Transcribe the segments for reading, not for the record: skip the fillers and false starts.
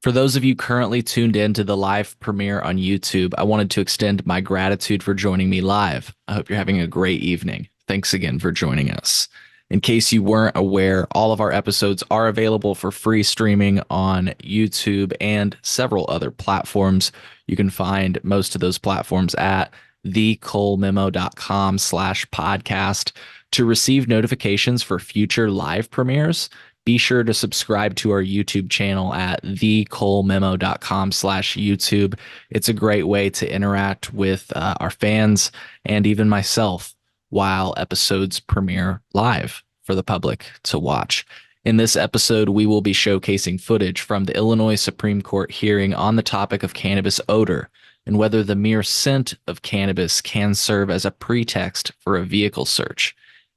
For those of you currently tuned in to the live premiere on YouTube, I wanted to extend my gratitude for joining me live. I hope you're having a great evening. Thanks again for joining us. In case you weren't aware, all of our episodes are available for free streaming on YouTube and several other platforms. You can find most of those platforms at thecolememo.com/podcast. To receive notifications for future live premieres, be sure to subscribe to our YouTube channel at thecolememo.com/YouTube. It's a great way to interact with our fans and even myself while episodes premiere live for the public to watch. In this episode, we will be showcasing footage from the Illinois Supreme Court hearing on the topic of cannabis odor and whether the mere scent of cannabis can serve as a pretext for a vehicle search.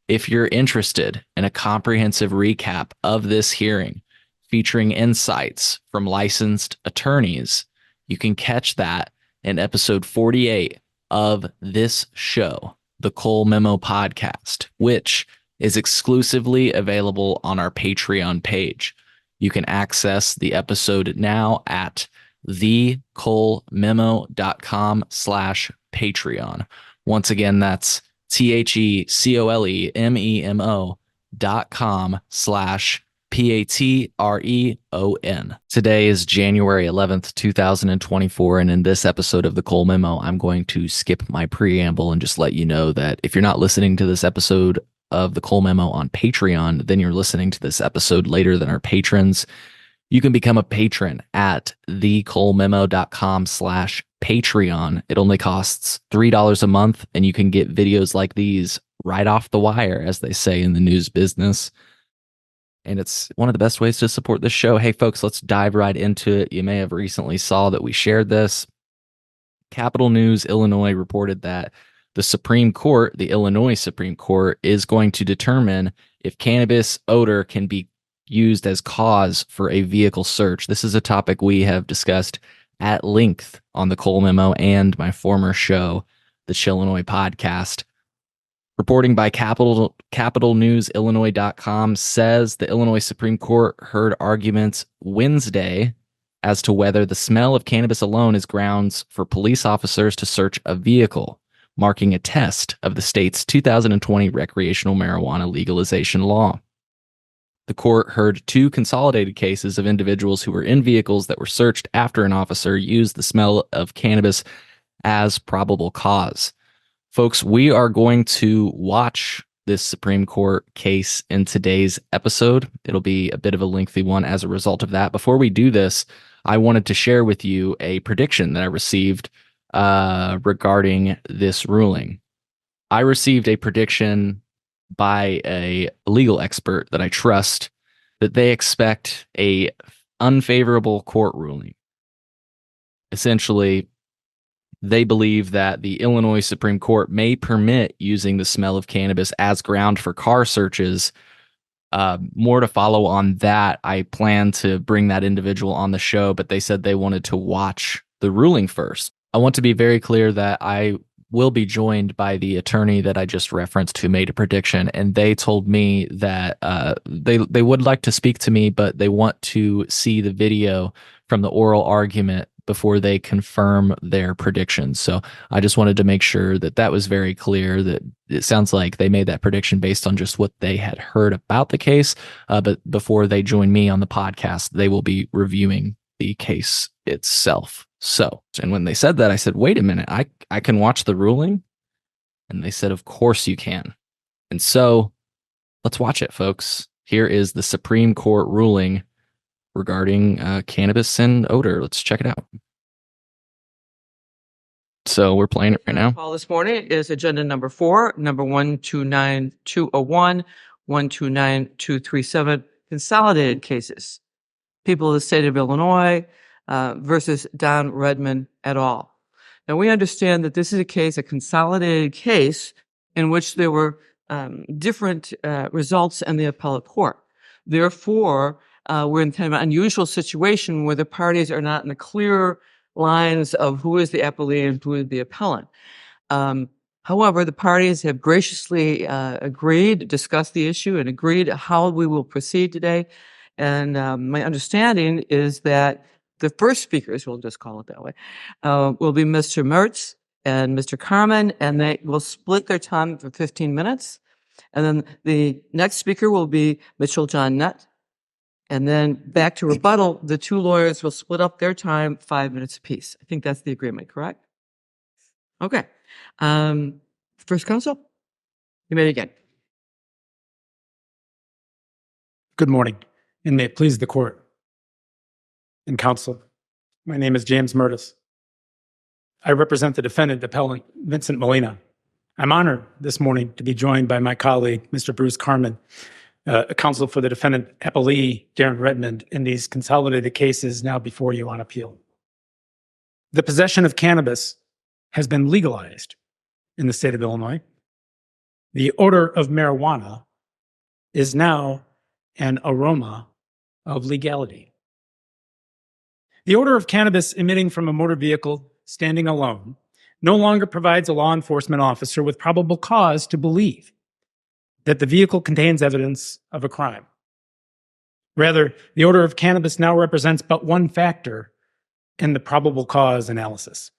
If you're interested in a comprehensive recap of this hearing featuring insights from licensed attorneys, you can catch that in episode 48 of this show, the Cole Memo Podcast, which is exclusively available on our Patreon page. You can access the episode now at thecolememo.com/Patreon. Once again, that's TheColememo.com/Patreon. Today is January 11th, 2024, and in this episode of the Cole Memo, I'm going to skip my preamble and just let you know that if you're not listening to this episode of the Cole Memo on Patreon, then you're listening to this episode later than our patrons. You can become a patron at thecolememo.com/Patreon. It only costs $3 a month, and you can get videos like these right off the wire, as they say in the news business. And it's one of the best ways to support this show. Hey, folks, let's dive right into it. You may have recently saw that we shared this. Capital News Illinois reported that the Supreme Court, the Illinois Supreme Court, is going to determine if cannabis odor can be used as cause for a vehicle search. This is a topic we have discussed at length on the Cole Memo and my former show, the Chillinois Podcast. Reporting by capitalnewsillinois.com says the Illinois Supreme Court heard arguments Wednesday as to whether the smell of cannabis alone is grounds for police officers to search a vehicle, marking a test of the state's 2020 recreational marijuana legalization law. The court heard two consolidated cases of individuals who were in vehicles that were searched after an officer used the smell of cannabis as probable cause. Folks, we are going to watch this Supreme Court case in today's episode. It'll be a bit of a lengthy one as a result of that. Before we do this, I wanted to share with you a prediction that I received regarding this ruling. I received a prediction by a legal expert that I trust that they expect a unfavorable court ruling. Essentially, they believe that the Illinois Supreme Court may permit using the smell of cannabis as ground for car searches. More to follow on that. I plan to bring that individual on the show, but they said they wanted to watch the ruling first. I want to be very clear that I will be joined by the attorney that I just referenced who made a prediction, and they told me that they would like to speak to me, but they want to see the video from the oral argument before they confirm their predictions. So I just wanted to make sure that that was very clear, that it sounds like they made that prediction based on just what they had heard about the case. But before they join me on the podcast, they will be reviewing the case itself. So, and when they said that, I said, wait a minute, I can watch the ruling? And they said, of course you can. And so let's watch it, folks. Here is the Supreme Court ruling regarding cannabis and odor. Let's check it out. So we're playing it right now. Call this morning is agenda number 4, number 129201, 129237, consolidated cases. People of the state of Illinois versus Don Redmond et al. Now, we understand that this is a consolidated case in which there were different results in the appellate court. Therefore, we're in kind of an unusual situation where the parties are not in the clear lines of who is the appellee and who is the appellant. However, the parties have graciously agreed, discussed the issue, and agreed how we will proceed today. And my understanding is that the first speakers, we'll just call it that way, will be Mr. Mertz and Mr. Carmen, and they will split their time for 15 minutes. And then the next speaker will be Mitchell John Nutt. And then back to rebuttal, the two lawyers will split up their time 5 minutes apiece. I think that's the agreement, correct? Okay. First counsel, you may begin. Good morning, and may it please the court and counsel. My name is James Mertis. I represent the defendant appellant Vincent Molina. I'm honored this morning to be joined by my colleague, Mr. Bruce Carmen, counsel for the defendant appellee Darren Redmond in these consolidated cases now before you on appeal. The possession of cannabis has been legalized in the state of Illinois. The odor of marijuana is now an aroma of legality. The odor of cannabis emitting from a motor vehicle standing alone no longer provides a law enforcement officer with probable cause to believe that the vehicle contains evidence of a crime. Rather, the odor of cannabis now represents but one factor in the probable cause analysis.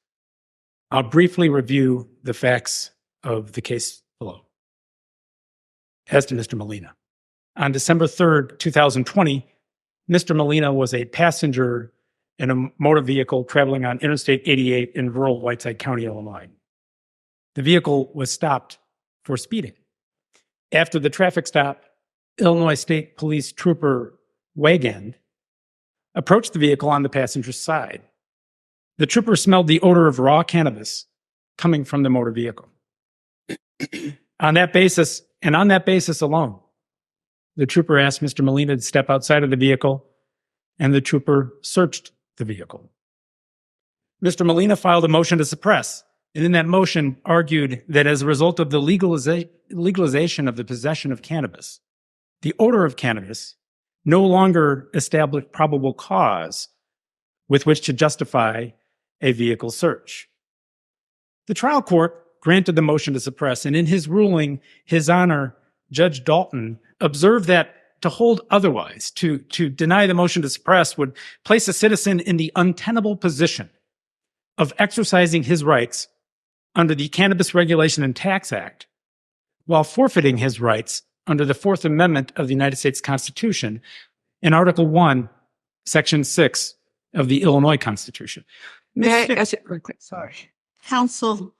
I'll briefly review the facts of the case below. As to Mr. Molina. On December 3rd, 2020, Mr. Molina was a passenger in a motor vehicle traveling on Interstate 88 in rural Whiteside County, Illinois. The vehicle was stopped for speeding. After the traffic stop, Illinois State Police Trooper Wagand approached the vehicle on the passenger's side. The trooper smelled the odor of raw cannabis coming from the motor vehicle. On that basis alone, the trooper asked Mr. Molina to step outside of the vehicle, and the trooper searched the vehicle. Mr. Molina filed a motion to suppress, and in that motion argued that as a result of the legalization of the possession of cannabis, the odor of cannabis no longer established probable cause with which to justify a vehicle search. The trial court granted the motion to suppress, and in his ruling, His Honor, Judge Dalton, observed that to hold otherwise, to deny the motion to suppress, would place a citizen in the untenable position of exercising his rights under the Cannabis Regulation and Tax Act while forfeiting his rights under the Fourth Amendment of the United States Constitution in Article 1, Section 6 of the Illinois Constitution. May I ask it real quick? Sorry. Counsel,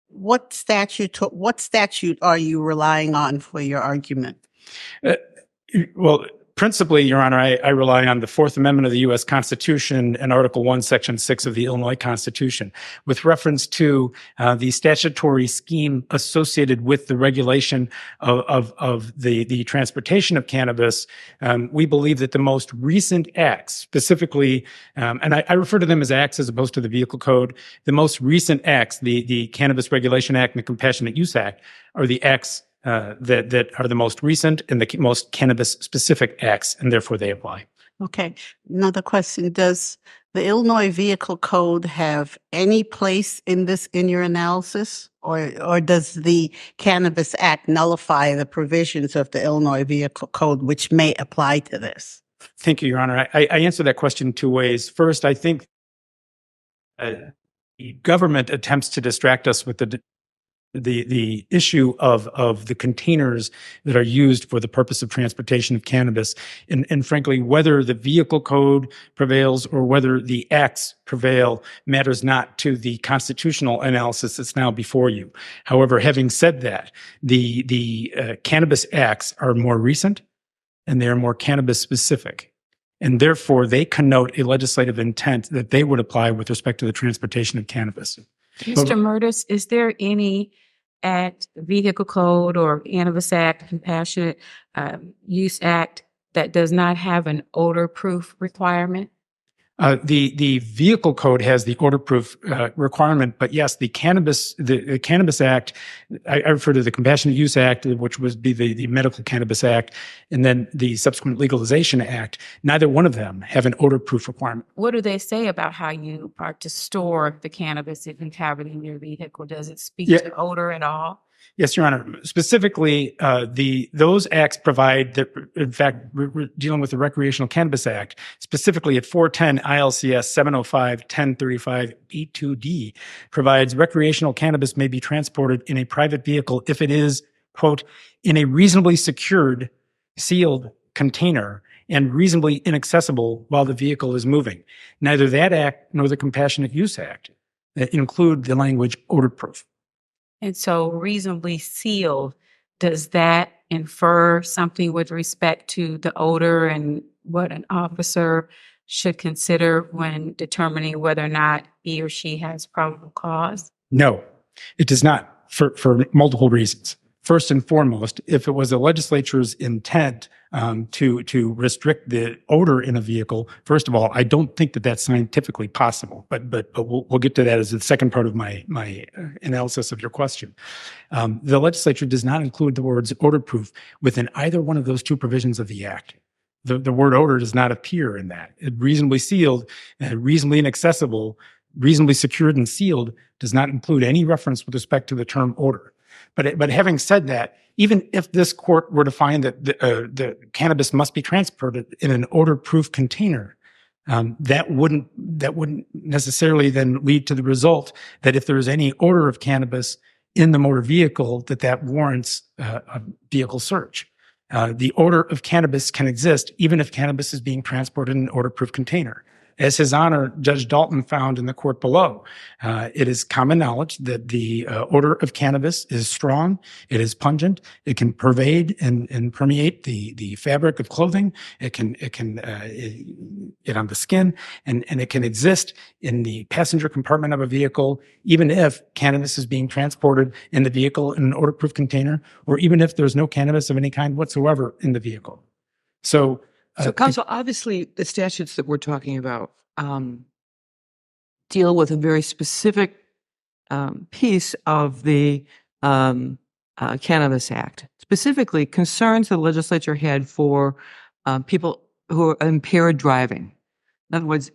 what statute are you relying on for your argument? Well, principally, Your Honor, I rely on the Fourth Amendment of the U.S. Constitution and Article 1, Section 6 of the Illinois Constitution. With reference to the statutory scheme associated with the regulation of the transportation of cannabis, we believe that the most recent acts, specifically, and I refer to them as acts as opposed to the Vehicle Code, the most recent acts, the Cannabis Regulation Act and the Compassionate Use Act, are the acts that are the most recent and the most cannabis-specific acts, and therefore they apply. Okay. Another question. Does the Illinois Vehicle Code have any place in your analysis? Or does the Cannabis Act nullify the provisions of the Illinois Vehicle Code, which may apply to this? Thank you, Your Honor. I answer that question two ways. First, I think the government attempts to distract us with the issue of the containers that are used for the purpose of transportation of cannabis. And frankly, whether the vehicle code prevails or whether the acts prevail matters not to the constitutional analysis that's now before you. However, having said that, the cannabis acts are more recent and they are more cannabis specific. And therefore, they connote a legislative intent that they would apply with respect to the transportation of cannabis. Mr. Murtis, is there any act, Vehicle Code or Cannabis Act, Compassionate Use Act that does not have an odor proof requirement? The Vehicle Code has the odor proof requirement, but yes, the Cannabis Act, I refer to the Compassionate Use Act, which would be the Medical Cannabis Act, and then the subsequent Legalization Act. Neither one of them have an odor proof requirement. What do they say about how you are to store the cannabis if you have it in your vehicle? Does it speak to odor at all? Yes, Your Honor. Specifically, those acts provide that. In fact, we're dealing with the Recreational Cannabis Act, specifically at 410 ILCS 705-1035 E2D, provides recreational cannabis may be transported in a private vehicle if it is, quote, in a reasonably secured, sealed container and reasonably inaccessible while the vehicle is moving. Neither that act nor the Compassionate Use Act include the language odor-proof. And so reasonably sealed, does that infer something with respect to the odor and what an officer should consider when determining whether or not he or she has probable cause? No, it does not, for multiple reasons. First and foremost, if it was the legislature's intent to restrict the odor in a vehicle, first of all, I don't think that that's scientifically possible. But we'll get to that as the second part of my analysis of your question. The legislature does not include the words odor-proof within either one of those two provisions of the act. The word odor does not appear in that. Reasonably sealed, reasonably inaccessible, reasonably secured and sealed does not include any reference with respect to the term odor. But having said that, even if this court were to find that the cannabis must be transported in an odor-proof container, that wouldn't necessarily then lead to the result that if there is any odor of cannabis in the motor vehicle, that warrants a vehicle search. The odor of cannabis can exist even if cannabis is being transported in an odor-proof container. As His Honor, Judge Dalton found in the court below, it is common knowledge that the odor of cannabis is strong, it is pungent, it can pervade and permeate the fabric of clothing, it can get on the skin, and it can exist in the passenger compartment of a vehicle, even if cannabis is being transported in the vehicle in an odor-proof container, or even if there's no cannabis of any kind whatsoever in the vehicle. So, counsel, obviously the statutes that we're talking about deal with a very specific piece of the Cannabis Act, specifically concerns the legislature had for people who are impaired driving. In other words,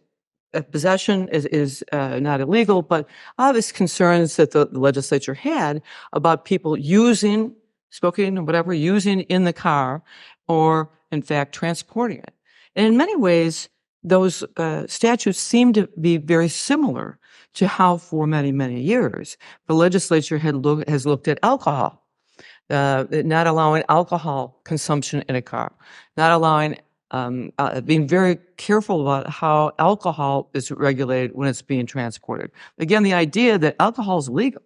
possession is not illegal, but obvious concerns that the legislature had about people using, smoking or whatever, using in the car or in fact transporting it. And in many ways, those statutes seem to be very similar to how for many, many years the legislature has looked at alcohol, not allowing alcohol consumption in a car, not allowing, being very careful about how alcohol is regulated when it's being transported. Again, the idea that alcohol is legal,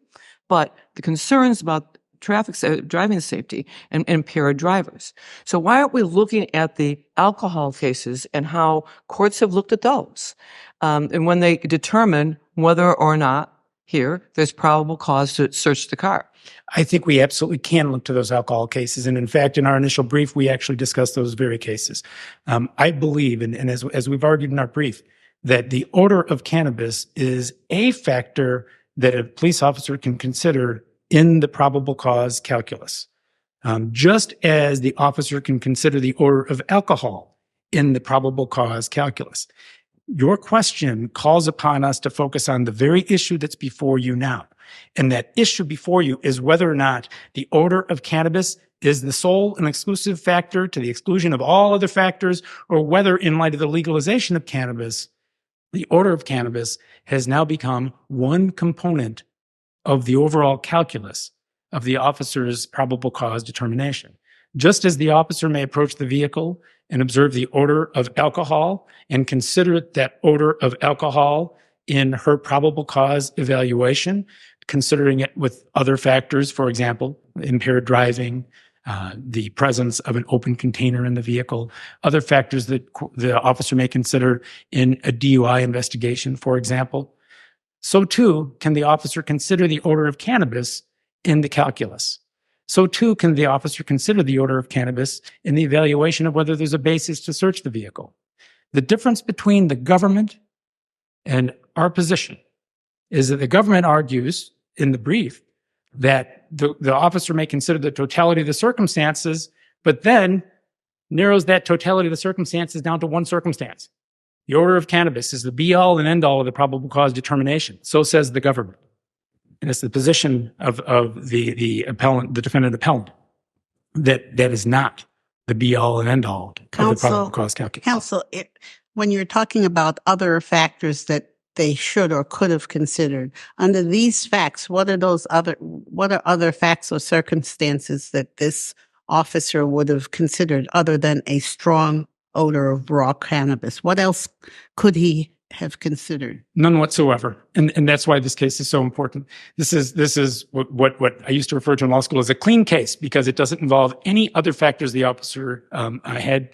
but the concerns about driving safety and impaired drivers. So why aren't we looking at the alcohol cases and how courts have looked at those? And when they determine whether or not here there's probable cause to search the car. I think we absolutely can look to those alcohol cases. And in fact, in our initial brief, we actually discussed those very cases. I believe, and as we've argued in our brief, that the odor of cannabis is a factor that a police officer can consider in the probable cause calculus, just as the officer can consider the odor of alcohol in the probable cause calculus. Your question calls upon us to focus on the very issue that's before you now. And that issue before you is whether or not the odor of cannabis is the sole and exclusive factor to the exclusion of all other factors, or whether, in light of the legalization of cannabis, the odor of cannabis has now become one component of the overall calculus of the officer's probable cause determination. Just as the officer may approach the vehicle and observe the odor of alcohol and consider that odor of alcohol in her probable cause evaluation, considering it with other factors, for example, impaired driving, the presence of an open container in the vehicle, other factors that the officer may consider in a DUI investigation, for example, so too can the officer consider the odor of cannabis in the calculus. So too can the officer consider the odor of cannabis in the evaluation of whether there's a basis to search the vehicle. The difference between the government and our position is that the government argues in the brief that the officer may consider the totality of the circumstances, but then narrows that totality of the circumstances down to one circumstance. The odor of cannabis is the be-all and end-all of the probable cause determination. So says the government. and it's the position of the appellant, the defendant appellant, that is not the be all and end all of the probable Counsel, cause calculus. counsel, when you're talking about other factors that they should or could have considered, under these facts, what are other facts or circumstances that this officer would have considered other than a strong odor of raw cannabis? What else could he have considered? None whatsoever. And that's why this case is so important. This is what I used to refer to in law school as a clean case, because it doesn't involve any other factors the officer had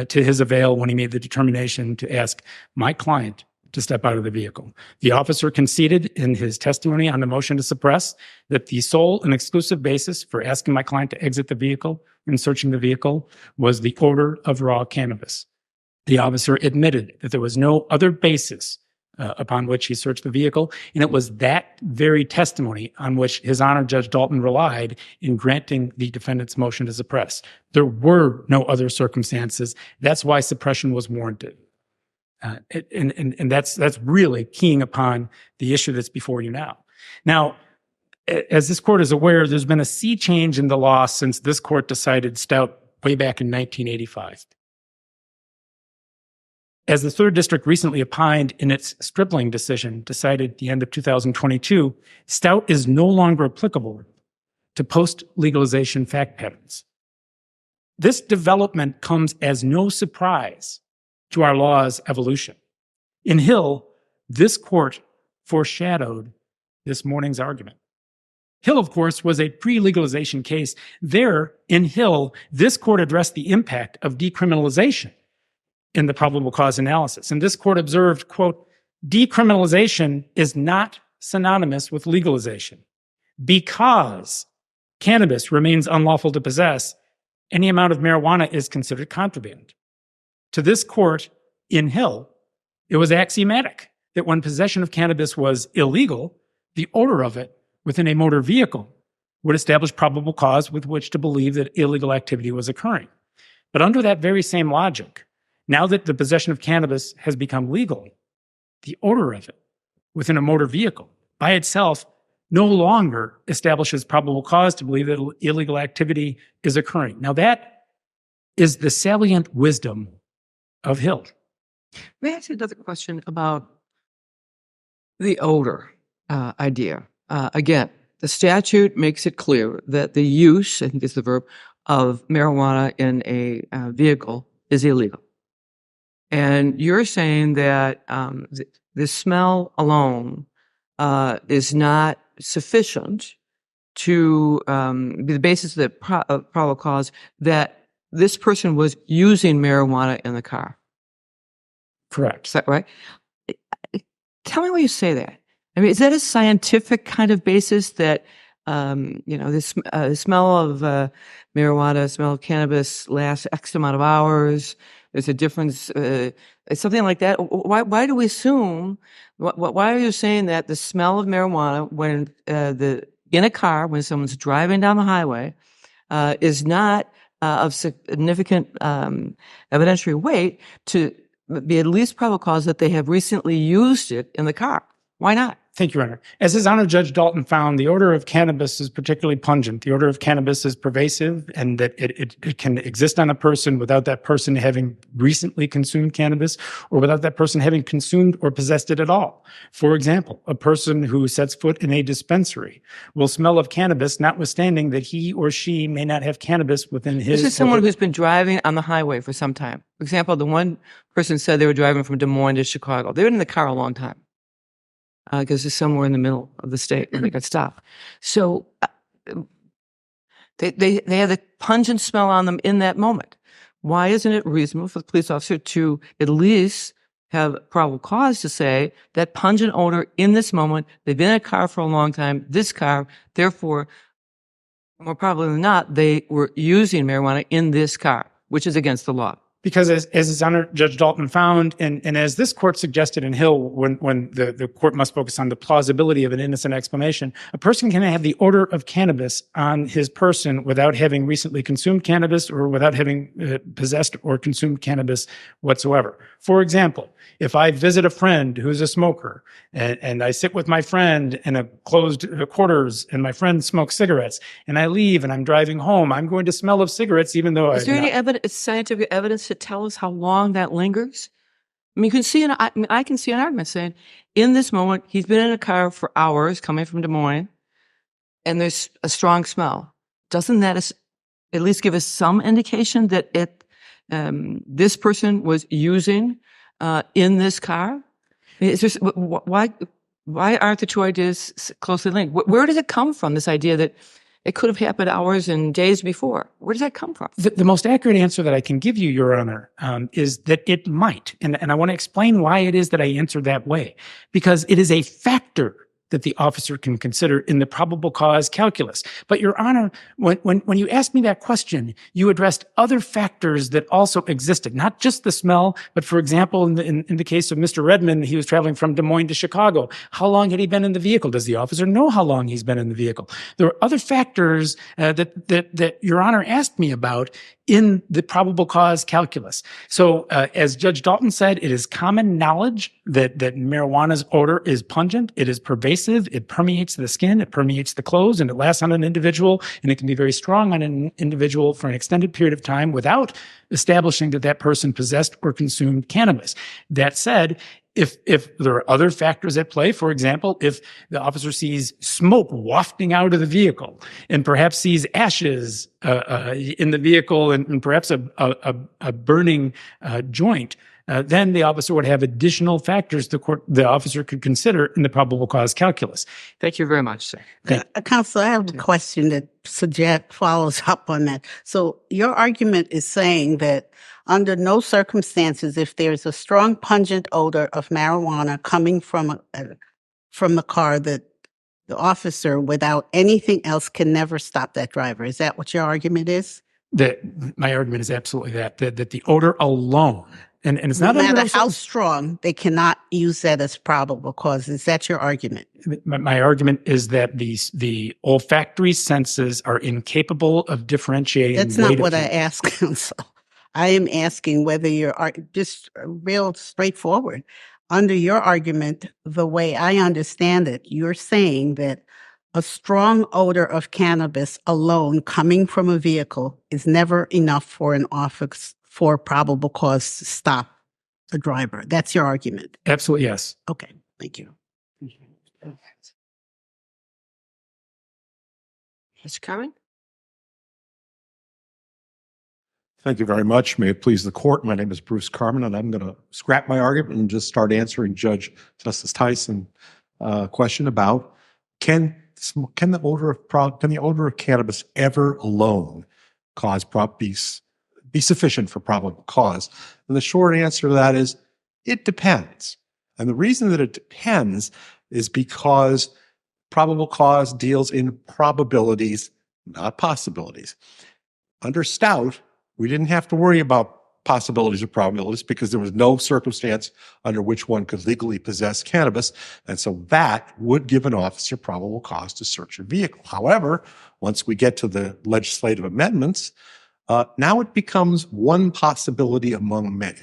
to his avail when he made the determination to ask my client to step out of the vehicle. The officer conceded in his testimony on the motion to suppress that the sole and exclusive basis for asking my client to exit the vehicle and searching the vehicle was the odor of raw cannabis. The officer admitted that there was no other basis upon which he searched the vehicle, and it was that very testimony on which His Honor Judge Dalton relied in granting the defendant's motion to suppress. There were no other circumstances. That's why suppression was warranted. And that's really keying upon the issue that's before you now. Now, as this court is aware, there's been a sea change in the law since this court decided Stout way back in 1985. As the Third District recently opined in its Stripling decision decided at the end of 2022, Stout is no longer applicable to post-legalization fact patterns. This development comes as no surprise to our law's evolution. In Hill, this court foreshadowed this morning's argument. Hill, of course, was a pre-legalization case. There, in Hill, this court addressed the impact of decriminalization in the probable cause analysis. And this court observed, quote, decriminalization is not synonymous with legalization. Because cannabis remains unlawful to possess, any amount of marijuana is considered contraband. To this court in Hill, it was axiomatic that when possession of cannabis was illegal, the odor of it within a motor vehicle would establish probable cause with which to believe that illegal activity was occurring. But under that very same logic, now that the possession of cannabis has become legal, the odor of it within a motor vehicle by itself no longer establishes probable cause to believe that illegal activity is occurring. Now that is the salient wisdom of Hill. May I ask you another question about the odor idea? Again, the statute makes it clear that the use, I think is the verb, of marijuana in a vehicle is illegal. And you're saying that the smell alone is not sufficient to be the basis of the probable cause that this person was using marijuana in the car. Correct. Is that right? Tell me why you say that. I mean, is that a scientific kind of basis that, the smell of marijuana, smell of cannabis lasts X amount of hours? There's a difference, something like that. Why do we assume, why are you saying that the smell of marijuana when in a car, when someone's driving down the highway, is not of significant evidentiary weight to be at least probable cause that they have recently used it in the car? Why not? Thank you, Your Honor. As His Honor Judge Dalton found, the odor of cannabis is particularly pungent. The odor of cannabis is pervasive, and that it can exist on a person without that person having recently consumed cannabis or without that person having consumed or possessed it at all. For example, a person who sets foot in a dispensary will smell of cannabis, notwithstanding that he or she may not have cannabis within his... This is someone who's been driving on the highway for some time. For example, the one person said they were driving from Des Moines to Chicago. They've been in the car a long time. Because it's somewhere in the middle of the state where they got stopped. So they have the pungent smell on them in that moment. Why isn't it reasonable for the police officer to at least have probable cause to say that pungent odor in this moment, they've been in a car for a long time, this car, therefore, more probably than not, they were using marijuana in this car, which is against the law? Because as His Honor Judge Dalton found, and as this court suggested in Hill, when the court must focus on the plausibility of an innocent explanation, a person can have the odor of cannabis on his person without having recently consumed cannabis or without having possessed or consumed cannabis whatsoever. For example, if I visit a friend who's a smoker and I sit with my friend in a closed quarters and my friend smokes cigarettes and I leave and I'm driving home, I'm going to smell of cigarettes even though Is there any evidence, scientific evidence to tell us how long that lingers? I mean, you can see I can see an argument saying, in this moment, he's been in a car for hours coming from Des Moines, and there's a strong smell. Doesn't that at least give us some indication that this person was using in this car? Is there, why aren't the two ideas closely linked? Where does it come from, this idea that it could have happened hours and days before? Where does that come from? The most accurate answer that I can give you, Your Honor, is that it might. And I want to explain why it is that I answer that way. Because it is a factor that the officer can consider in the probable cause calculus. But Your Honor, when you asked me that question, you addressed other factors that also existed, not just the smell, but for example, in the case of Mr. Redmond, he was traveling from Des Moines to Chicago. How long had he been in the vehicle? Does the officer know how long he's been in the vehicle? There are other factors that Your Honor asked me about in the probable cause calculus. So as Judge Dalton said, it is common knowledge that marijuana's odor is pungent, it is pervasive, it permeates the skin, it permeates the clothes, and it lasts on an individual, and it can be very strong on an individual for an extended period of time without establishing that that person possessed or consumed cannabis. That said, if there are other factors at play, for example, if the officer sees smoke wafting out of the vehicle and perhaps sees ashes in the vehicle and perhaps a burning joint, then the officer would have additional factors the officer could consider in the probable cause calculus. Thank you very much, sir. Counselor, I have a question that follows up on that. So your argument is saying that under no circumstances, if there's a strong pungent odor of marijuana coming from the car, that the officer, without anything else, can never stop that driver. Is that what your argument is? My argument is absolutely that the odor alone, and it's not no matter under how strong, they cannot use that as probable cause. Is that your argument? My argument is that the olfactory senses are incapable of differentiating. That's not what I asked, counsel. I am asking whether you're just real straightforward. Under your argument, the way I understand it, you're saying that a strong odor of cannabis alone coming from a vehicle is never enough for an officer for probable cause to stop the driver. That's your argument. Absolutely, yes. Okay, thank you. Mr. Carmen? Thank you very much. May it please the court. My name is Bruce Carmen, and I'm going to scrap my argument and just start answering Justice Tyson question about can the odor of cannabis ever alone be sufficient for probable cause? And the short answer to that is it depends. And the reason that it depends is because probable cause deals in probabilities, not possibilities. Under Stout, we didn't have to worry about possibilities or probabilities because there was no circumstance under which one could legally possess cannabis. And so that would give an officer probable cause to search a vehicle. However, once we get to the legislative amendments, now it becomes one possibility among many.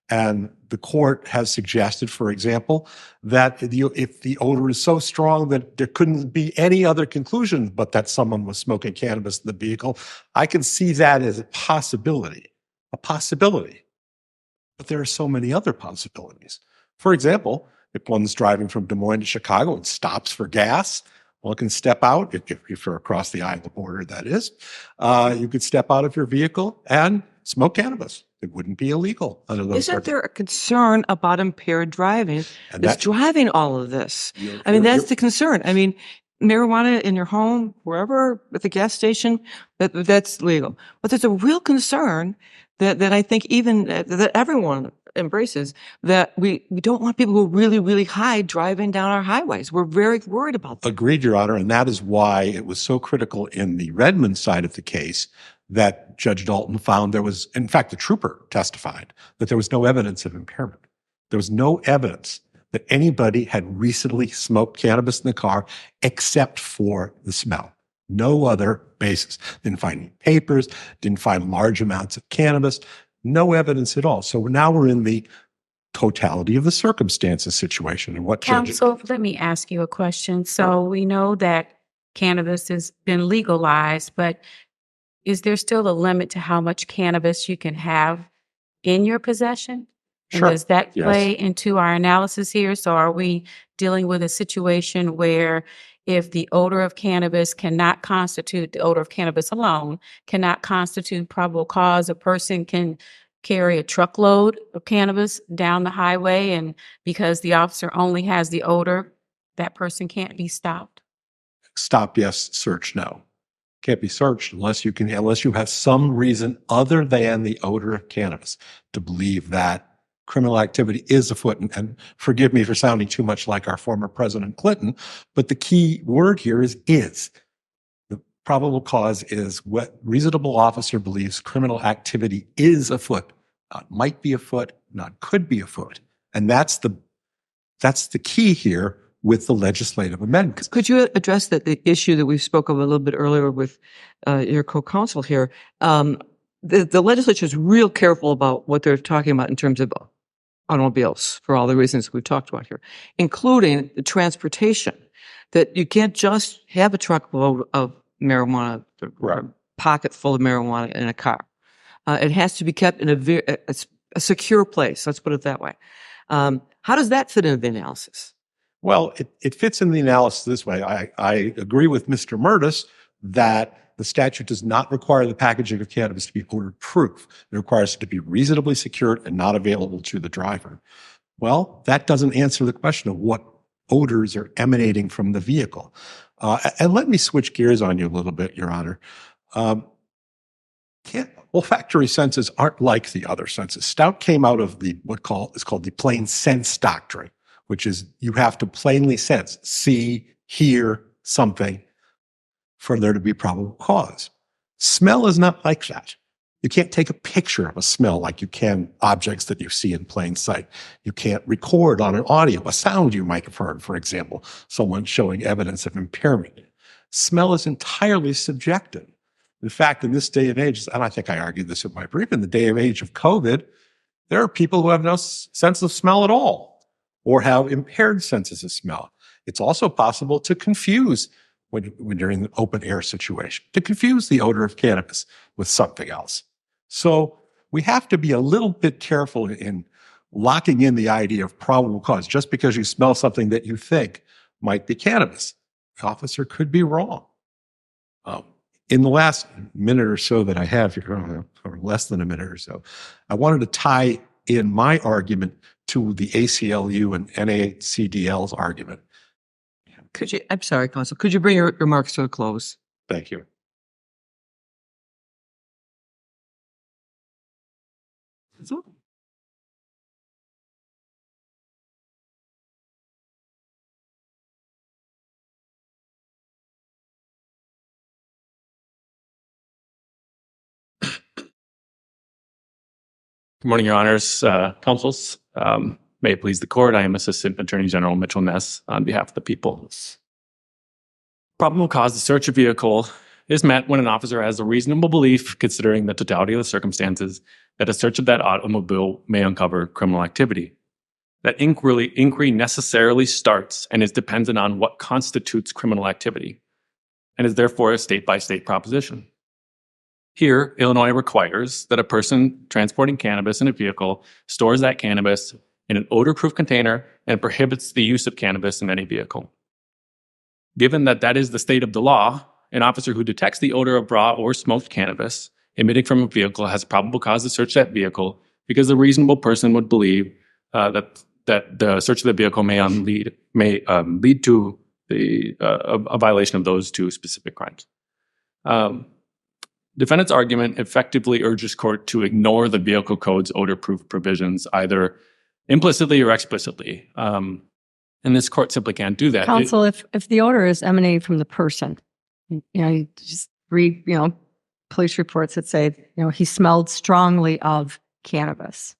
And the court has suggested, for example, that if the odor is so strong that there couldn't be any other conclusion but that someone was smoking cannabis in the vehicle, I can see that as a possibility. But there are so many other possibilities. For example, if one's driving from Des Moines to Chicago and stops for gas, one can step out, if you're across the Iowa border, that is, you could step out of your vehicle and smoke cannabis. It wouldn't be illegal under those Isn't there a concern about impaired driving that's driving all of this? I mean, that's the concern. I mean, marijuana in your home, wherever, at the gas station, that's legal. But there's a real concern that I think even that everyone embraces, that we don't want people who are really, really high driving down our highways. We're very worried about that. Agreed, Your Honor, and that is why it was so critical in the Redmond side of the case that Judge Dalton found there was, in fact, the trooper testified that there was no evidence of impairment. There was no evidence that anybody had recently smoked cannabis in the car except for the smell. No other basis. Didn't find any papers, didn't find large amounts of cannabis, no evidence at all. So now we're in the totality of the circumstances situation. And what Counsel, let me ask you a question. So we know that cannabis has been legalized, but is there still a limit to how much cannabis you can have in your possession? And Sure. does that Yes. play into our analysis here? So are we dealing with a situation where if the odor of cannabis cannot constitute, the odor of cannabis alone cannot constitute probable cause, a person can carry a truckload of cannabis down the highway, and because the officer only has the odor, that person can't be stopped? Stop, yes. Search, no. Can't be searched unless you have some reason other than the odor of cannabis to believe that criminal activity is afoot. And forgive me for sounding too much like our former President Clinton, but the key word here is. The probable cause is what reasonable officer believes criminal activity is afoot, not might be afoot, not could be afoot. And that's the key here with the legislative amendment. Could you address the issue that we spoke of a little bit earlier with your co-counsel here? The legislature is real careful about what they're talking about in terms of automobiles for all the reasons we've talked about here, including the transportation, that you can't just have a truckload of marijuana, Right. a pocket full of marijuana in a car. It has to be kept in a secure place. Let's put it that way. How does that fit into the analysis? Well, it fits in the analysis this way. I agree with Mr. Murtis that the statute does not require the packaging of cannabis to be odor-proof. It requires it to be reasonably secured and not available to the driver. Well, that doesn't answer the question of what odors are emanating from the vehicle. And let me switch gears on you a little bit, Your Honor. Olfactory senses aren't like the other senses. Stout came out of what is called the plain sense doctrine, which is you have to plainly sense, see, hear something for there to be probable cause. Smell is not like that. You can't take a picture of a smell like you can objects that you see in plain sight. You can't record on an audio a sound you might have heard, for example, someone showing evidence of impairment. Smell is entirely subjective. In fact, in this day and age, and I think I argued this in my brief, in the day and age of COVID, there are people who have no sense of smell at all or have impaired senses of smell. It's also possible to confuse when you're in an open air situation, to confuse the odor of cannabis with something else. So we have to be a little bit careful in locking in the idea of probable cause. Just because you smell something that you think might be cannabis, the officer could be wrong. In the last minute or so that I have here, or less than a minute or so, I wanted to tie in my argument to the ACLU and NACDL's argument. I'm sorry, Counsel, could you bring your remarks to a close? Thank you. Good morning, Your Honors, counsels. May it please the court, I am Assistant Attorney General Mitchell Ness on behalf of the people. Probable cause to search a vehicle is met when an officer has a reasonable belief, considering the totality of the circumstances, that a search of that automobile may uncover criminal activity. That inquiry necessarily starts and is dependent on what constitutes criminal activity, and is therefore a state-by-state proposition. Here, Illinois requires that a person transporting cannabis in a vehicle stores that cannabis in an odor-proof container and prohibits the use of cannabis in any vehicle. Given that that is the state of the law, an officer who detects the odor of raw or smoked cannabis emitting from a vehicle has probable cause to search that vehicle because a reasonable person would believe that the search of the vehicle may lead to a violation of those two specific crimes. Defendant's argument effectively urges court to ignore the vehicle code's odor-proof provisions, either implicitly or explicitly. And this court simply can't do that. Counsel, if the odor is emanating from the person, you just read, police reports that say, he smelled strongly of cannabis.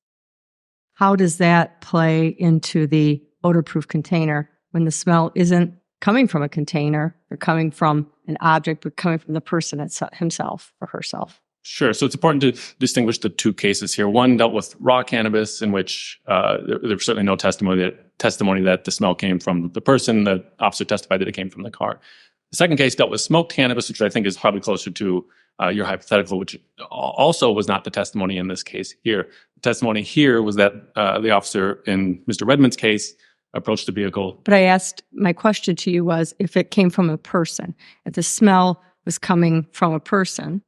How does that play into the odor-proof container when the smell isn't coming from a container or coming from an object, but coming from the person himself or herself? Sure. So it's important to distinguish the two cases here. One dealt with raw cannabis, in which there was certainly no testimony that the smell came from the person. The officer testified that it came from the car. The second case dealt with smoked cannabis, which I think is probably closer to your hypothetical, which also was not the testimony in this case here. The testimony here was that the officer in Mr. Redmond's case approached the vehicle. But my question to you was, if it came from a person, if the smell was coming from a person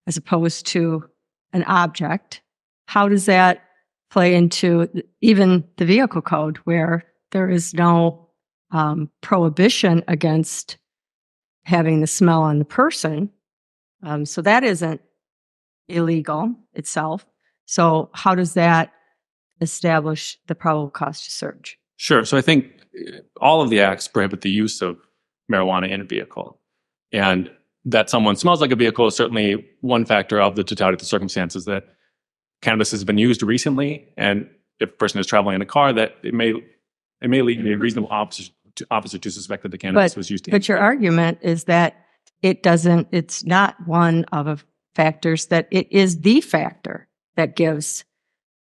as opposed to an object, how does that play into even the vehicle code, where there is no prohibition against having the smell on the person? So that isn't illegal itself. So how does that establish the probable cause to search? Sure. So I think all of the acts prohibit the use of marijuana in a vehicle. And that someone smells like a vehicle is certainly one factor of the totality of the circumstances, that cannabis has been used recently. And if a person is traveling in a car, that it may lead a reasonable officer to suspect that the cannabis was used. But your argument is that it's not one of the factors, that it is the factor that gives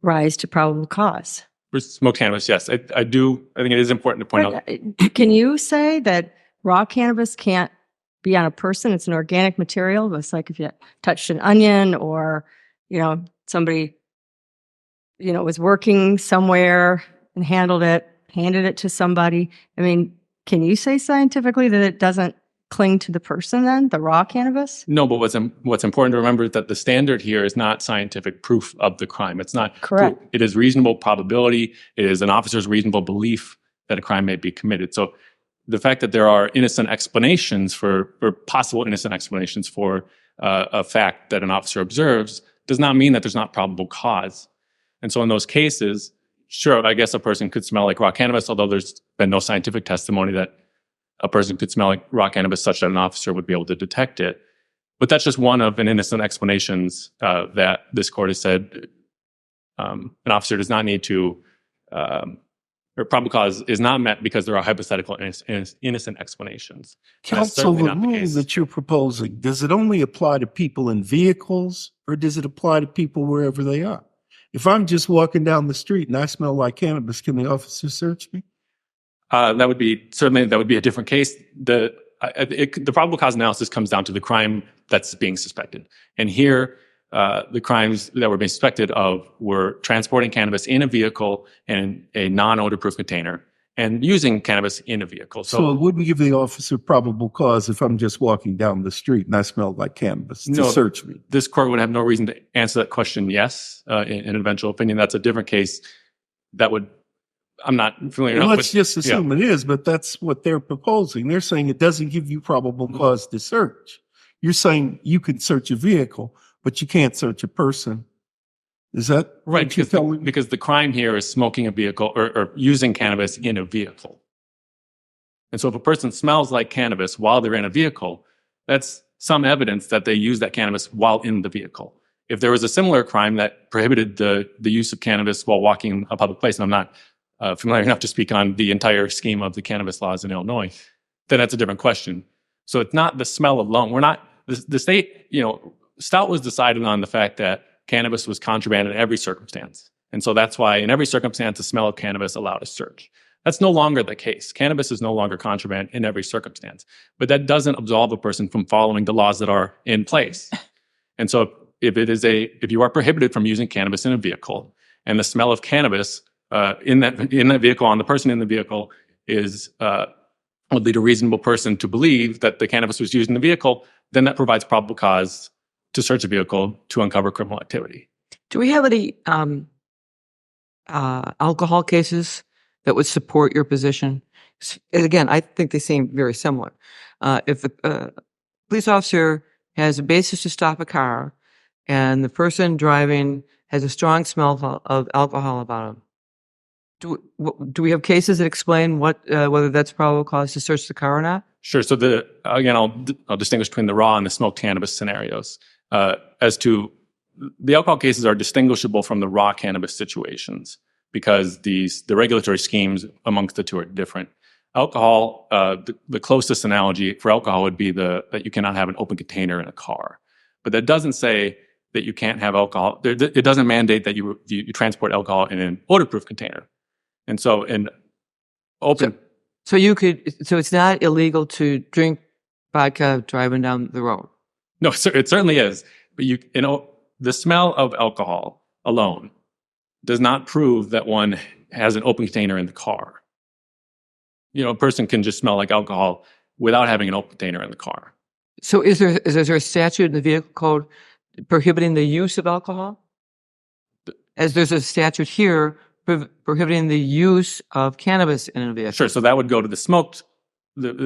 rise to probable cause. For smoked cannabis, yes. I think it is important to point out. Can you say that raw cannabis can't be on a person? It's an organic material. It's like if you touched an onion, or, somebody, was working somewhere and handed it to somebody. I mean, can you say scientifically that it doesn't cling to the person then, the raw cannabis? No, but what's important to remember is that the standard here is not scientific proof of the crime. It's not correct. It is reasonable probability. It is an officer's reasonable belief that a crime may be committed. So the fact that there are innocent explanations or possible innocent explanations for a fact that an officer observes does not mean that there's not probable cause. And so in those cases, sure, I guess a person could smell like raw cannabis, although there's been no scientific testimony that a person could smell like raw cannabis such that an officer would be able to detect it. But that's just one of an innocent explanations that this court has said an officer does not need to, or probable cause is not met because there are hypothetical innocent explanations. Counsel, the rule that you're proposing, does it only apply to people in vehicles, or does it apply to people wherever they are? If I'm just walking down the street and I smell like cannabis, can the officer search me? That would be a different case. The probable cause analysis comes down to the crime that's being suspected. And here, the crimes that were being suspected of were transporting cannabis in a vehicle and a non-odor-proof container, and using cannabis in a vehicle. So it wouldn't give the officer probable cause if I'm just walking down the street and I smell like cannabis to search me? This court would have no reason to answer that question yes. In an eventual opinion, that's a different case. I'm not familiar enough Let's just assume it is, but that's what they're proposing. They're saying it doesn't give you probable cause to search. You're saying you can search a vehicle, but you can't search a person. Is that right? Because the crime here is smoking a vehicle or using cannabis in a vehicle. And so if a person smells like cannabis while they're in a vehicle, that's some evidence that they use that cannabis while in the vehicle. If there was a similar crime that prohibited the use of cannabis while walking a public place, and I'm not familiar enough to speak on the entire scheme of the cannabis laws in Illinois, then that's a different question. So it's not the smell alone. The state, Stout was decided on the fact that cannabis was contraband in every circumstance. And so that's why in every circumstance, the smell of cannabis allowed a search. That's no longer the case. Cannabis is no longer contraband in every circumstance. But that doesn't absolve a person from following the laws that are in place. And so if you are prohibited from using cannabis in a vehicle, and the smell of cannabis in that vehicle, on the person in the vehicle, would lead a reasonable person to believe that the cannabis was used in the vehicle, then that provides probable cause to search a vehicle to uncover criminal activity. Do we have any alcohol cases that would support your position? And again, I think they seem very similar. If a police officer has a basis to stop a car and the person driving has a strong smell of alcohol about him, do we have cases that explain whether that's probable cause to search the car or not? Sure. So I'll distinguish between the raw and the smoked cannabis scenarios. As to the alcohol cases are distinguishable from the raw cannabis situations because the regulatory schemes amongst the two are different. Alcohol, the closest analogy for alcohol would be that you cannot have an open container in a car. But that doesn't say that you can't have alcohol. It doesn't mandate that you transport alcohol in an odor-proof container. And so in open... So it's not illegal to drink vodka driving down the road? No, it certainly is. But the smell of alcohol alone does not prove that one has an open container in the car. A person can just smell like alcohol without having an open container in the car. So is there a statute in the vehicle code prohibiting the use of alcohol? As there's a statute here prohibiting the use of cannabis in a vehicle. Sure, so that would go to the smoked. But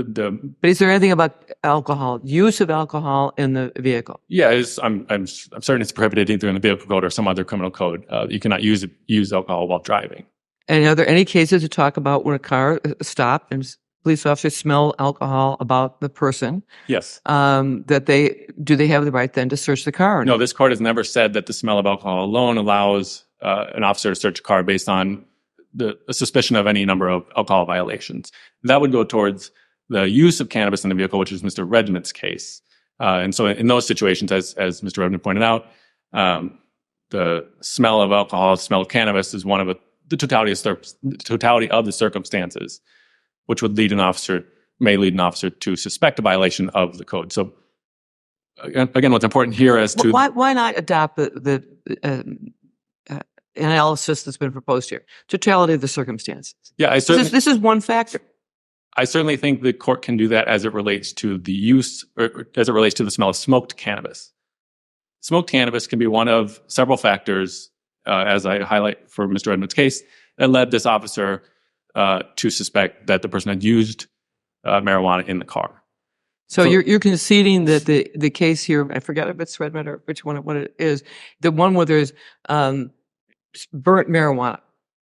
is there anything about alcohol, use of alcohol in the vehicle? Yeah, I'm certain it's prohibited either in the vehicle code or some other criminal code. You cannot use alcohol while driving. And are there any cases to talk about when a car stopped and police officers smell alcohol about the person? Yes. Do they have the right then to search the car? No, this court has never said that the smell of alcohol alone allows an officer to search a car based on a suspicion of any number of alcohol violations. That would go towards the use of cannabis in the vehicle, which is Mr. Redmond's case. And so in those situations, as Mr. Redmond pointed out, the smell of alcohol, the smell of cannabis is one of the totality of the circumstances, which would may lead an officer to suspect a violation of the code. So again, what's important here as to... Why not adopt the analysis that's been proposed here? Totality of the circumstances. Yeah, This is one factor. I certainly think the court can do that as it relates to the use, or as it relates to the smell of smoked cannabis. Smoked cannabis can be one of several factors, as I highlight for Mr. Redmond's case, that led this officer to suspect that the person had used marijuana in the car. So you're conceding that the case here, I forget if it's Redmond or which one what it is, the one where there's burnt marijuana.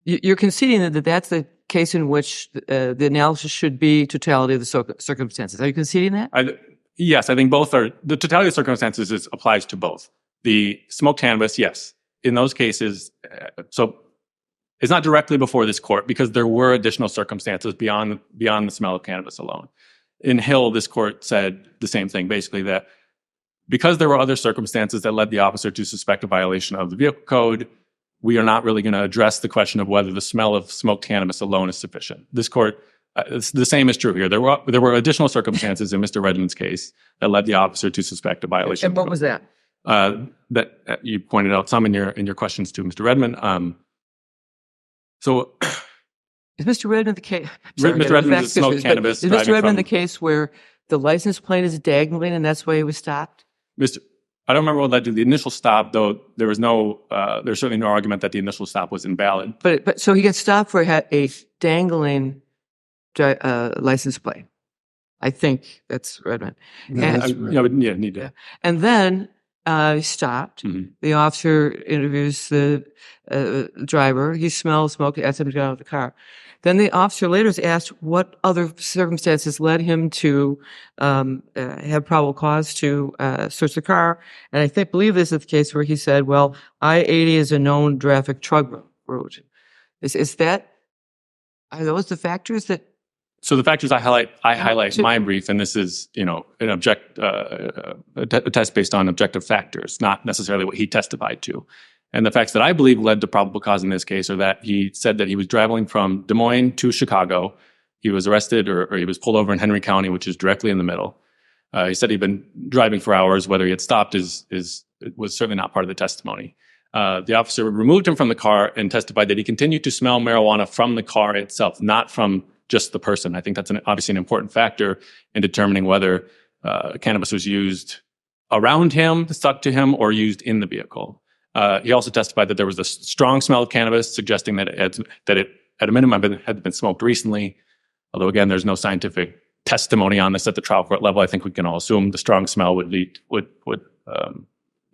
You're conceding that that's the case in which the analysis should be totality of the circumstances. Are you conceding that? Yes, I think both are. The totality of circumstances applies to both. The smoked cannabis, yes. In those cases, so it's not directly before this court because there were additional circumstances beyond the smell of cannabis alone. In Hill, this court said the same thing, basically that because there were other circumstances that led the officer to suspect a violation of the vehicle code, we are not really going to address the question of whether the smell of smoked cannabis alone is sufficient. This court, the same is true here. There were additional circumstances in Mr. Redmond's case that led the officer to suspect a violation. And what was that? That you pointed out some in your questions to Mr. Redmond. So is Mr. Redmond the case? Mr. Redmond smoked cannabis. Is Mr. Redmond the case where the license plate is dangling and that's why he was stopped? I don't remember what led to the initial stop, though there's certainly no argument that the initial stop was invalid. But so he gets stopped for a dangling license plate. I think that's Redmond. Need to. And then he's stopped. Mm-hmm. The officer interviews the driver. He smells smoke, asks him to get out of the car. Then the officer later is asked what other circumstances led him to have probable cause to search the car. And I believe this is the case where he said, well, I-80 is a known traffic truck route. Are those the factors that... So the factors I highlight in my brief, and this is, a test based on objective factors, not necessarily what he testified to. And the facts that I believe led to probable cause in this case are that he said that he was traveling from Des Moines to Chicago. He was arrested or he was pulled over in Henry County, which is directly in the middle. He said he'd been driving for hours. Whether he had stopped was certainly not part of the testimony. The officer removed him from the car and testified that he continued to smell marijuana from the car itself, not from just the person. I think that's obviously an important factor in determining whether cannabis was used around him, stuck to him, or used in the vehicle. He also testified that there was a strong smell of cannabis, suggesting that it at a minimum had been smoked recently. Although again, there's no scientific testimony on this at the trial court level. I think we can all assume the strong smell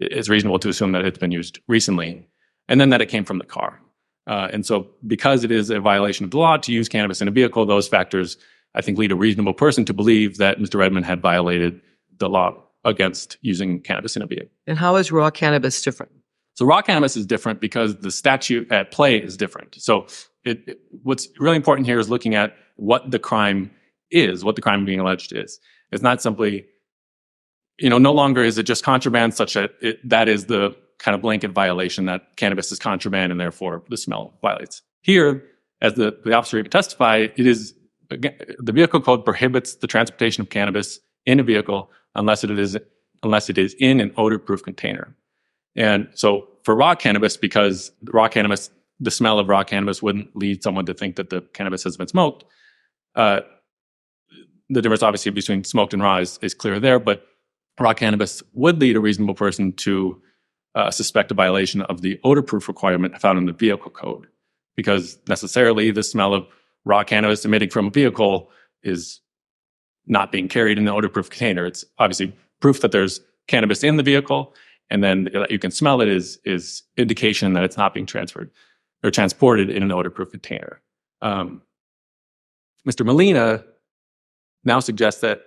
is reasonable to assume that it's been used recently, and then that it came from the car. And so, because it is a violation of the law to use cannabis in a vehicle, those factors I think lead a reasonable person to believe that Mr. Redmond had violated the law against using cannabis in a vehicle. And how is raw cannabis different? So raw cannabis is different because the statute at play is different. So what's really important here is looking at what the crime is, what the crime being alleged is. It's not simply, no longer is it just contraband such that that is the kind of blanket violation that cannabis is contraband and therefore the smell violates. Here, as the officer even testified, it is, again, the vehicle code prohibits the transportation of cannabis in a vehicle unless it is in an odor-proof container. And so for raw cannabis, because the smell of raw cannabis wouldn't lead someone to think that the cannabis has been smoked, the difference obviously between smoked and raw is clear there, but raw cannabis would lead a reasonable person to suspect a violation of the odor-proof requirement found in the vehicle code, because necessarily the smell of raw cannabis emitting from a vehicle is not being carried in the odor-proof container. It's obviously proof that there's cannabis in the vehicle, and then you can smell it is indication that it's not being transferred or transported in an odor-proof container. Mr. Molina now suggests that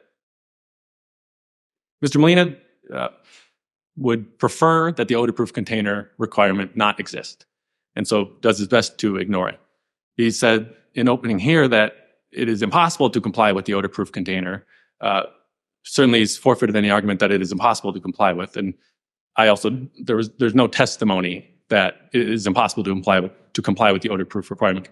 Mr. Molina would prefer that the odor-proof container requirement not exist, and so does his best to ignore it. He said in opening here that it is impossible to comply with the odor-proof container. Certainly he's forfeited any argument that it is impossible to comply with, and there's no testimony that it is impossible to comply with the odor-proof requirement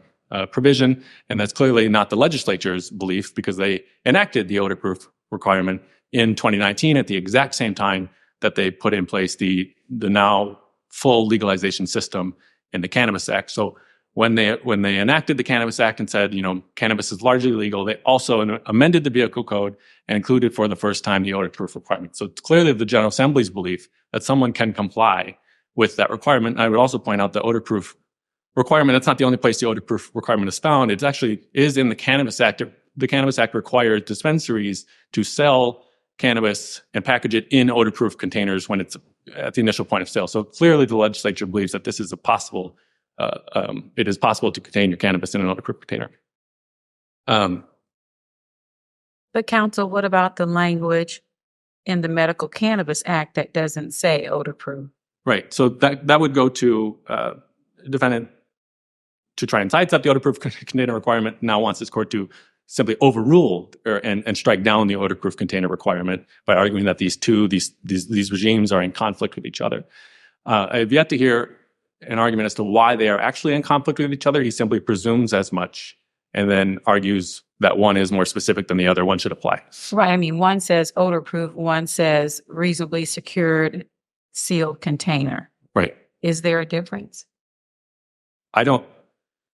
provision, and that's clearly not the legislature's belief, because they enacted the odor-proof requirement in 2019 at the exact same time that they put in place the now full legalization system in the Cannabis Act. So when they enacted the Cannabis Act and said, cannabis is largely legal, they also amended the vehicle code and included for the first time the odor-proof requirement. So it's clearly the General Assembly's belief that someone can comply with that requirement. I would also point out the odor-proof requirement, that's not the only place the odor-proof requirement is found. It actually is in the Cannabis Act. The Cannabis Act requires dispensaries to sell cannabis and package it in odor-proof containers when it's at the initial point of sale. So clearly the legislature believes that this is it is possible to contain your cannabis in an odor-proof container. But counsel, what about the language in the Medical Cannabis Act that doesn't say odor-proof? Right. So that would go to defendant to try and sidestep the odor-proof container requirement. Now wants this court to simply overrule and strike down the odor-proof container requirement by arguing that these regimes are in conflict with each other. I have yet to hear an argument as to why they are actually in conflict with each other. He simply presumes as much and then argues that one is more specific than the other. One should apply. Right. I mean, one says odor-proof, one says reasonably secured, sealed container. Right. Is there a difference?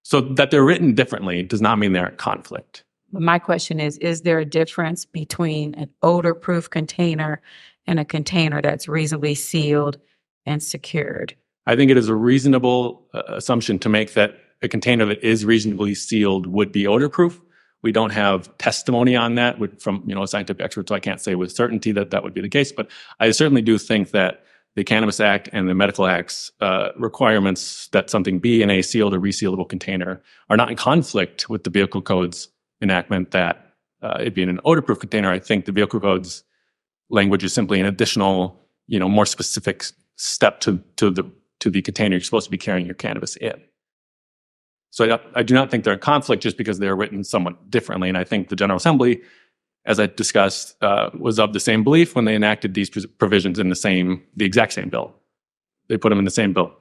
So that they're written differently does not mean they're in conflict. My question is there a difference between an odor-proof container and a container that's reasonably sealed and secured? I think it is a reasonable assumption to make that a container that is reasonably sealed would be odor-proof. We don't have testimony on that from a scientific expert, so I can't say with certainty that would be the case. But I certainly do think that the Cannabis Act and the Medical Act's requirements that something be in a sealed or resealable container are not in conflict with the Vehicle Code's enactment that it be in an odor-proof container. I think the Vehicle Code's language is simply an additional, more specific step to the container you're supposed to be carrying your cannabis in. So I do not think they're in conflict just because they're written somewhat differently. And I think the General Assembly, as I discussed, was of the same belief when they enacted these provisions in the exact same bill. They put them in the same bill.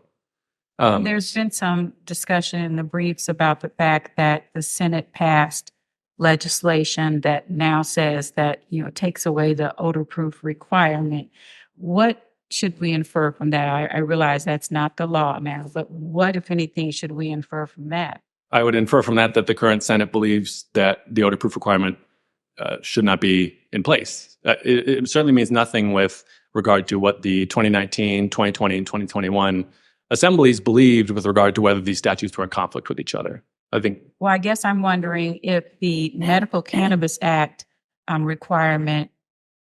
There's been some discussion in the briefs about the fact that the Senate passed legislation that now says that, takes away the odor-proof requirement. What should we infer from that? I realize that's not the law now, but what, if anything, should we infer from that? I would infer from that the current Senate believes that the odor-proof requirement should not be in place. It certainly means nothing with regard to what the 2019, 2020, and 2021 assemblies believed with regard to whether these statutes were in conflict with each other. Well, I guess I'm wondering if the Medical Cannabis Act requirement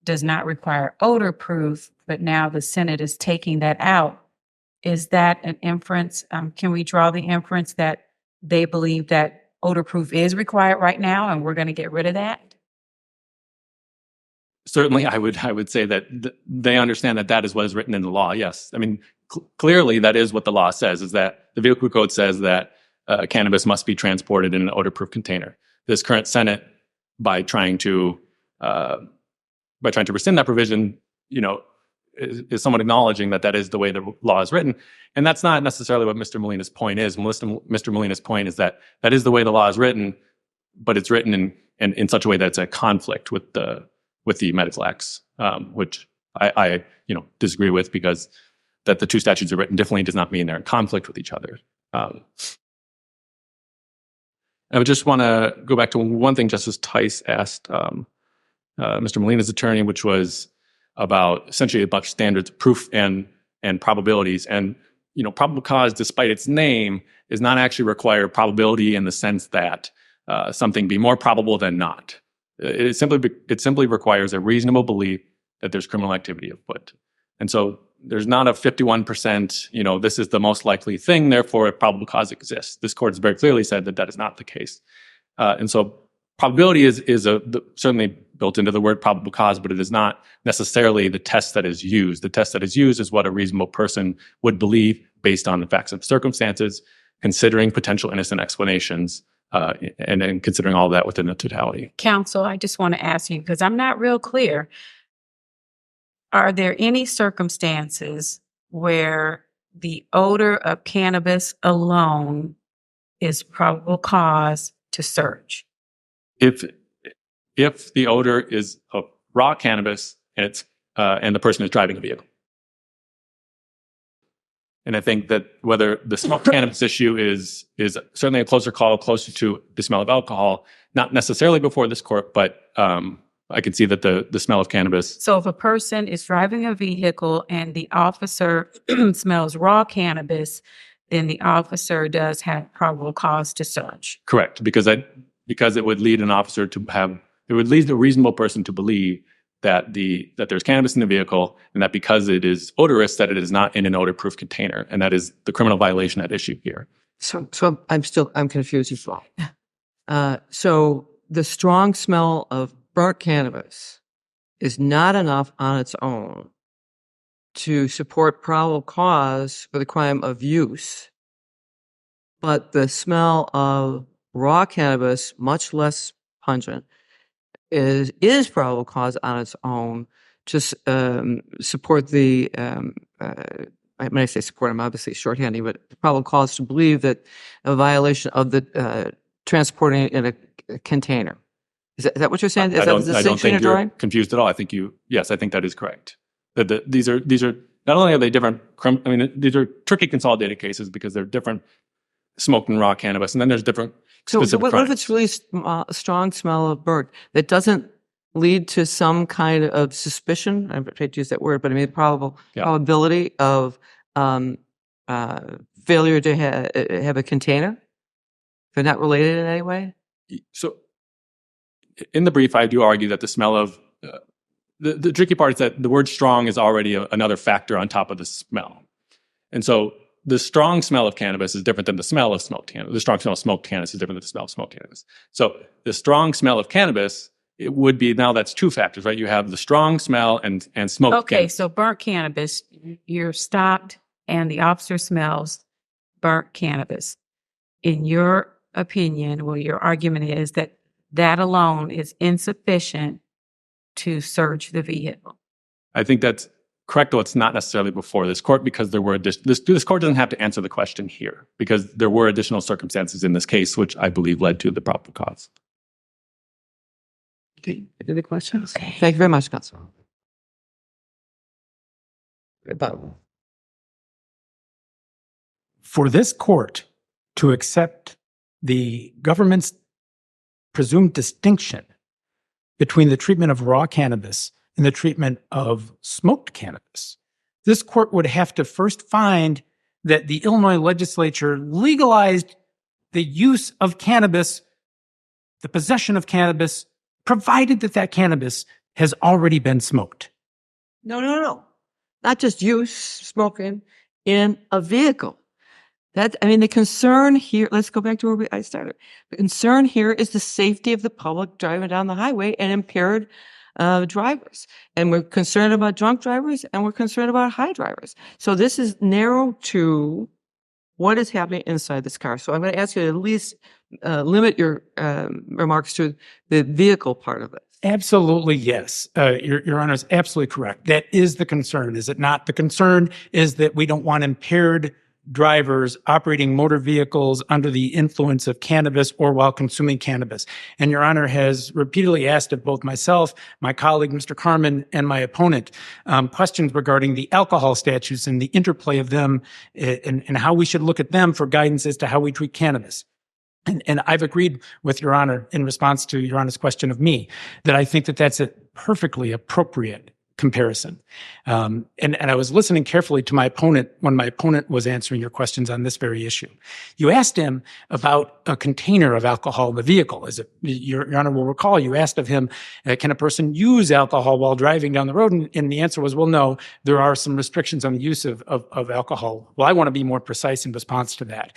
does not require odor-proof, but now the Senate is taking that out. Is that an inference? Can we draw the inference that they believe that odor-proof is required right now and we're going to get rid of that? certainly I would say that they understand that that is what is written in the law. Yes. I mean, clearly that is what the law says, is that the vehicle code says that cannabis must be transported in an odor-proof container. This current Senate, by trying to rescind that provision, is somewhat acknowledging that that is the way the law is written. And that's not necessarily what Mr. Molina's point is. Mr. Molina's point is that that is the way the law is written, but it's written in such a way that it's a conflict with the medical acts, which I disagree with, because that the two statutes are written differently does not mean they're in conflict with each other. I would just want to go back to one thing Justice Tice asked Mr. Molina's attorney, which was about essentially about standards of proof and probabilities. And probable cause, despite its name, is not actually require probability in the sense that something be more probable than not. It simply requires a reasonable belief that there's criminal activity afoot. And so there's not a 51%, this is the most likely thing, therefore a probable cause exists. This court has very clearly said that that is not the case. And so probability is certainly built into the word probable cause, but it is not necessarily the test that is used. The test that is used is what a reasonable person would believe based on the facts and circumstances, considering potential innocent explanations, and then considering all that within the totality. Counsel, I just want to ask you, because I'm not real clear. Are there any circumstances where the odor of cannabis alone is probable cause to search? If the odor is of raw cannabis and it's and the person is driving a vehicle. And I think that whether the smoked cannabis issue is certainly a closer call, closer to the smell of alcohol, not necessarily before this court, but I can see that the smell of cannabis. So if a person is driving a vehicle and the officer smells raw cannabis, then the officer does have probable cause to search. Correct, because it would lead an officer it would lead a reasonable person to believe that there's cannabis in the vehicle, and that because it is odorous, that it is not in an odor-proof container, and that is the criminal violation at issue here. So I'm confused as well. So the strong smell of burnt cannabis is not enough on its own to support probable cause for the crime of use, but the smell of raw cannabis, much less pungent, is probable cause on its own to support the, when I say support, I'm obviously shorthanding, but probable cause to believe that a violation of the transporting in a container. Is that what you're saying? Is that the distinction I don't think you're you're drawing? confused at all. I think that is correct. That these are not only are they different, these are tricky consolidated cases because they're different smoked and raw cannabis, and then there's different So specific what crimes. if it's really a strong smell of burnt that doesn't lead to some kind of suspicion? I'm afraid to use that word, but I mean probability of failure to have a container? They're not related in any way? So in the brief, I do argue that the smell of the tricky part is that the word strong is already another factor on top of the smell. And so the strong smell of cannabis is different than the smell of smoked cannabis. The strong smell of smoked cannabis is different than the smell of smoked cannabis. So the strong smell of cannabis, it would be, now that's two factors, right? You have the strong smell and smoked Okay, cannabis. so burnt cannabis, you're stopped and the officer smells burnt cannabis. In your opinion, well, your argument is that that alone is insufficient to search the vehicle. I think that's correct, though it's not necessarily before this court, because there were this court doesn't have to answer the question here, because there were additional circumstances in this case, which I believe led to the probable cause. Okay. Any other questions? Thank you very much, Counsel. For this court to accept the government's presumed distinction between the treatment of raw cannabis and the treatment of smoked cannabis, this court would have to first find that the Illinois legislature legalized the use of cannabis, the possession of cannabis, provided that that cannabis has already been smoked. No. Not just use, smoking in a vehicle. The concern here, let's go back to where I started. The concern here is the safety of the public driving down the highway and impaired drivers. And we're concerned about drunk drivers and we're concerned about high drivers. So this is narrow to what is happening inside this car. So I'm going to ask you to at least limit your remarks to the vehicle part of it. Absolutely, yes. Your Honor is absolutely correct. That is the concern, is it not? The concern is that we don't want impaired drivers operating motor vehicles under the influence of cannabis or while consuming cannabis. And Your Honor has repeatedly asked of both myself, my colleague, Mr. Carmen, and my opponent, questions regarding the alcohol statutes and the interplay of them and how we should look at them for guidance as to how we treat cannabis. And I've agreed with Your Honor in response to Your Honor's question of me that I think that that's a perfectly appropriate comparison. And I was listening carefully to my opponent when my opponent was answering your questions on this very issue. You asked him about a container of alcohol in the vehicle. Your Honor will recall, you asked of him, can a person use alcohol while driving down the road? And the answer was, well, no, there are some restrictions on the use of alcohol. Well, I want to be more precise in response to that.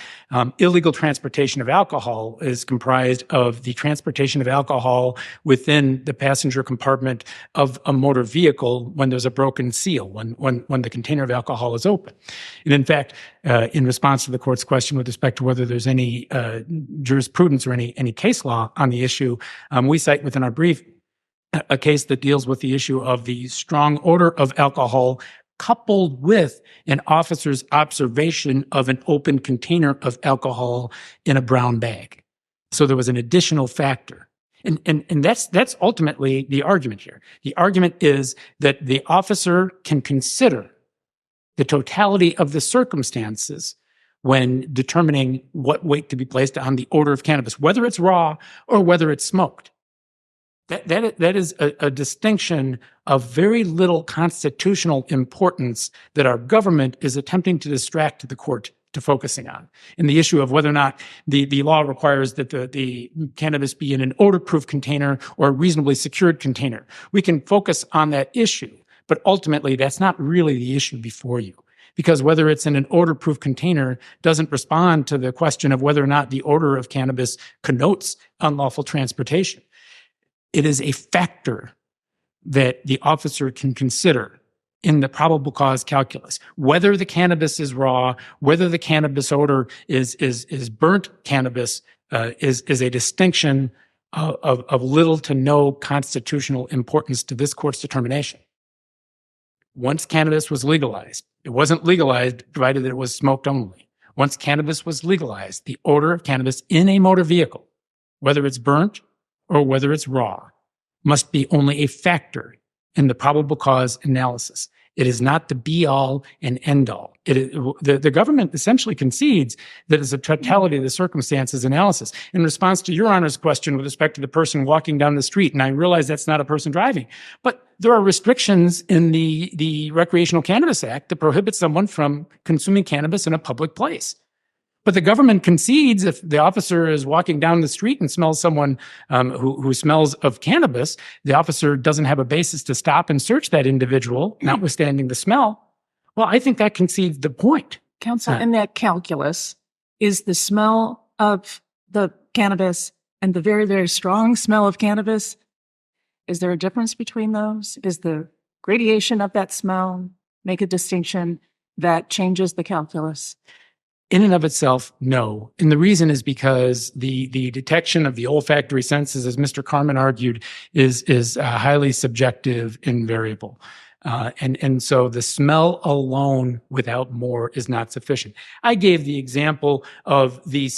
Illegal transportation of alcohol is comprised of the transportation of alcohol within the passenger compartment of a motor vehicle when there's a broken seal, when the container of alcohol is open. And in fact, in response to the court's question with respect to whether there's any jurisprudence or any case law on the issue, we cite within our brief a case that deals with the issue of the strong odor of alcohol coupled with an officer's observation of an open container of alcohol in a brown bag. So there was an additional factor. And that's ultimately the argument here. The argument is that the officer can consider the totality of the circumstances when determining what weight to be placed on the odor of cannabis, whether it's raw or whether it's smoked. That is a distinction of very little constitutional importance that our government is attempting to distract the court to focusing on. And the issue of whether or not the law requires that the cannabis be in an odor-proof container or a reasonably secured container. We can focus on that issue, but ultimately that's not really the issue before you. Because whether it's in an odor-proof container doesn't respond to the question of whether or not the odor of cannabis connotes unlawful transportation. It is a factor that the officer can consider in the probable cause calculus. Whether the cannabis is raw, whether the cannabis odor is burnt cannabis, is a distinction of little to no constitutional importance to this court's determination. Once cannabis was legalized, it wasn't legalized provided that it was smoked only. Once cannabis was legalized, the odor of cannabis in a motor vehicle, whether it's burnt or whether it's raw, must be only a factor in the probable cause analysis. It is not the be-all and end-all. The government essentially concedes that it's a totality of the circumstances analysis. In response to Your Honor's question with respect to the person walking down the street, and I realize that's not a person driving, but there are restrictions in the Recreational Cannabis Act that prohibit someone from consuming cannabis in a public place. But the government concedes if the officer is walking down the street and smells someone who smells of cannabis, the officer doesn't have a basis to stop and search that individual, notwithstanding the smell. Well, I think that concedes the point. Counsel, in that calculus, is the smell of the cannabis and the very, very strong smell of cannabis, is there a difference between those? Is the gradation of that smell make a distinction that changes the calculus? In and of itself, no. And the reason is because the detection of the olfactory senses, as Mr. Carmen argued, is highly subjective and variable. And so the smell alone without more is not sufficient. I gave the example of the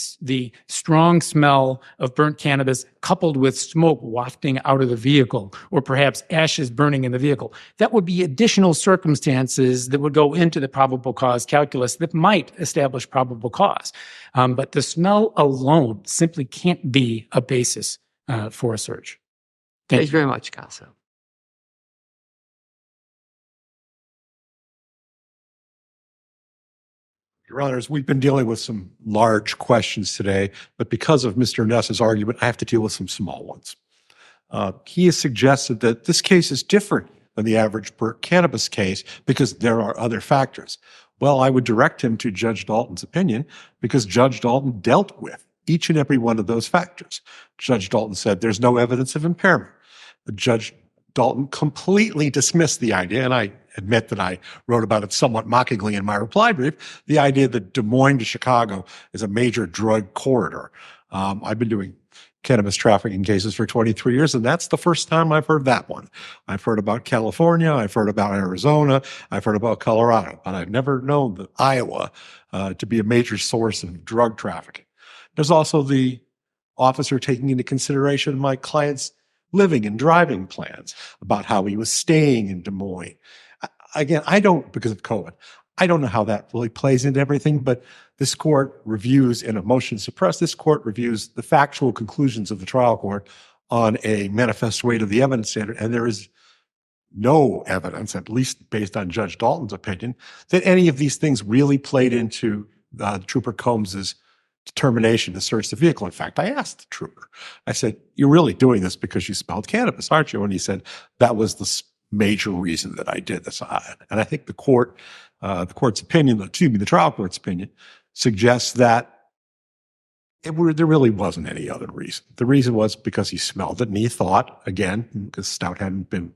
strong smell of burnt cannabis coupled with smoke wafting out of the vehicle, or perhaps ashes burning in the vehicle. That would be additional circumstances that would go into the probable cause calculus that might establish probable cause. But the smell alone simply can't be a basis for a search. Thank you very much, Counsel. Your Honors, we've been dealing with some large questions today, but because of Mr. Ness's argument, I have to deal with some small ones. He has suggested that this case is different than the average cannabis case because there are other factors. Well, I would direct him to Judge Dalton's opinion because Judge Dalton dealt with each and every one of those factors. Judge Dalton said there's no evidence of impairment. Judge Dalton completely dismissed the idea, and I admit that I wrote about it somewhat mockingly in my reply brief, the idea that Des Moines to Chicago is a major drug corridor. I've been doing cannabis trafficking cases for 23 years, and that's the first time I've heard that one. I've heard about California, I've heard about Arizona, I've heard about Colorado, but I've never known that Iowa to be a major source of drug trafficking. There's also the officer taking into consideration my client's living and driving plans about how he was staying in Des Moines. Again, I don't, because of COVID, I don't know how that really plays into everything, but this court reviews in a motion to suppress, this court reviews the factual conclusions of the trial court on a manifest weight of the evidence standard, and there is no evidence, at least based on Judge Dalton's opinion, that any of these things really played into Trooper Combs's determination to search the vehicle. In fact, I asked the trooper, I said, "You're really doing this because you smelled cannabis, aren't you?" And he said, "That was the major reason that I did this." And I think the court's opinion, the trial court's opinion, suggests that there really wasn't any other reason. The reason was because he smelled it, and he thought, again, because Stout hadn't been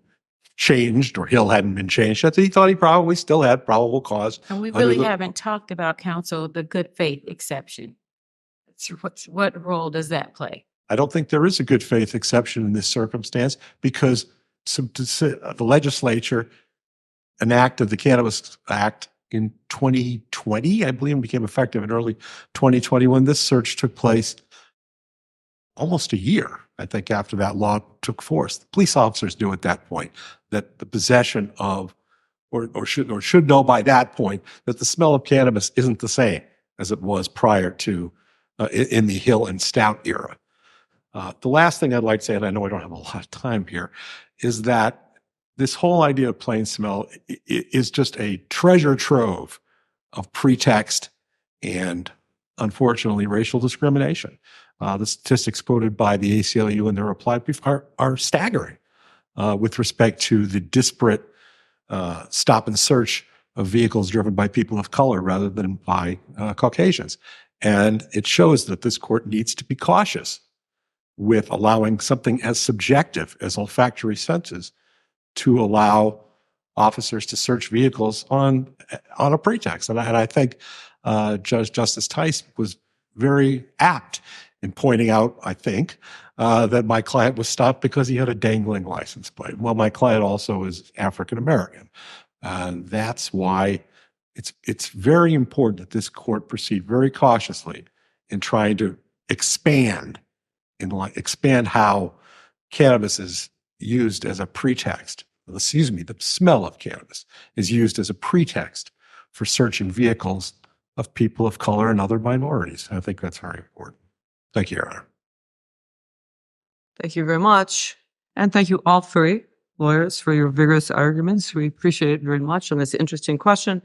changed or Hill hadn't been changed, that he thought he probably still had probable cause. And we really haven't talked about, counsel, the good faith exception. What role does that play? I don't think there is a good faith exception in this circumstance because the legislature enacted the Cannabis Act in 2020, I believe, and became effective in early 2020 when this search took place almost a year, I think, after that law took force. The police officers knew at that point that the possession of, or should know by that point, that the smell of cannabis isn't the same as it was prior to in the Hill and Stout era. The last thing I'd like to say, and I know I don't have a lot of time here, is that this whole idea of plain smell is just a treasure trove of pretext and, unfortunately, racial discrimination. The statistics quoted by the ACLU in their reply brief are staggering with respect to the disparate stop and search of vehicles driven by people of color rather than by Caucasians. And it shows that this court needs to be cautious with allowing something as subjective as olfactory senses to allow officers to search vehicles on a pretext. And I think Justice Tice was very apt in pointing out, I think, that my client was stopped because he had a dangling license plate. Well, my client also is African American. And that's why it's very important that this court proceed very cautiously in trying to expand how cannabis is used as a pretext. The smell of cannabis is used as a pretext for searching vehicles of people of color and other minorities. I think that's very important. Thank you, Your Honor. Thank you very much. And thank you all three lawyers for your vigorous arguments. We appreciate it very much on this interesting question.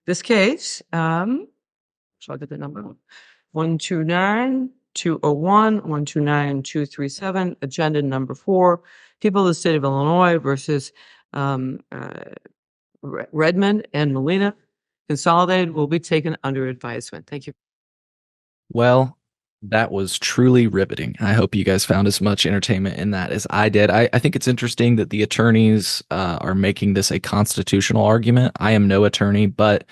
This case, shall I get the number? 129-201, 129-237, agenda number 4, People of the State of Illinois versus Redmond and Molina. Consolidated will be taken under advisement. Thank you. Well, that was truly riveting. I hope you guys found as much entertainment in that as I did. I think it's interesting that the attorneys are making this a constitutional argument. I am no attorney, but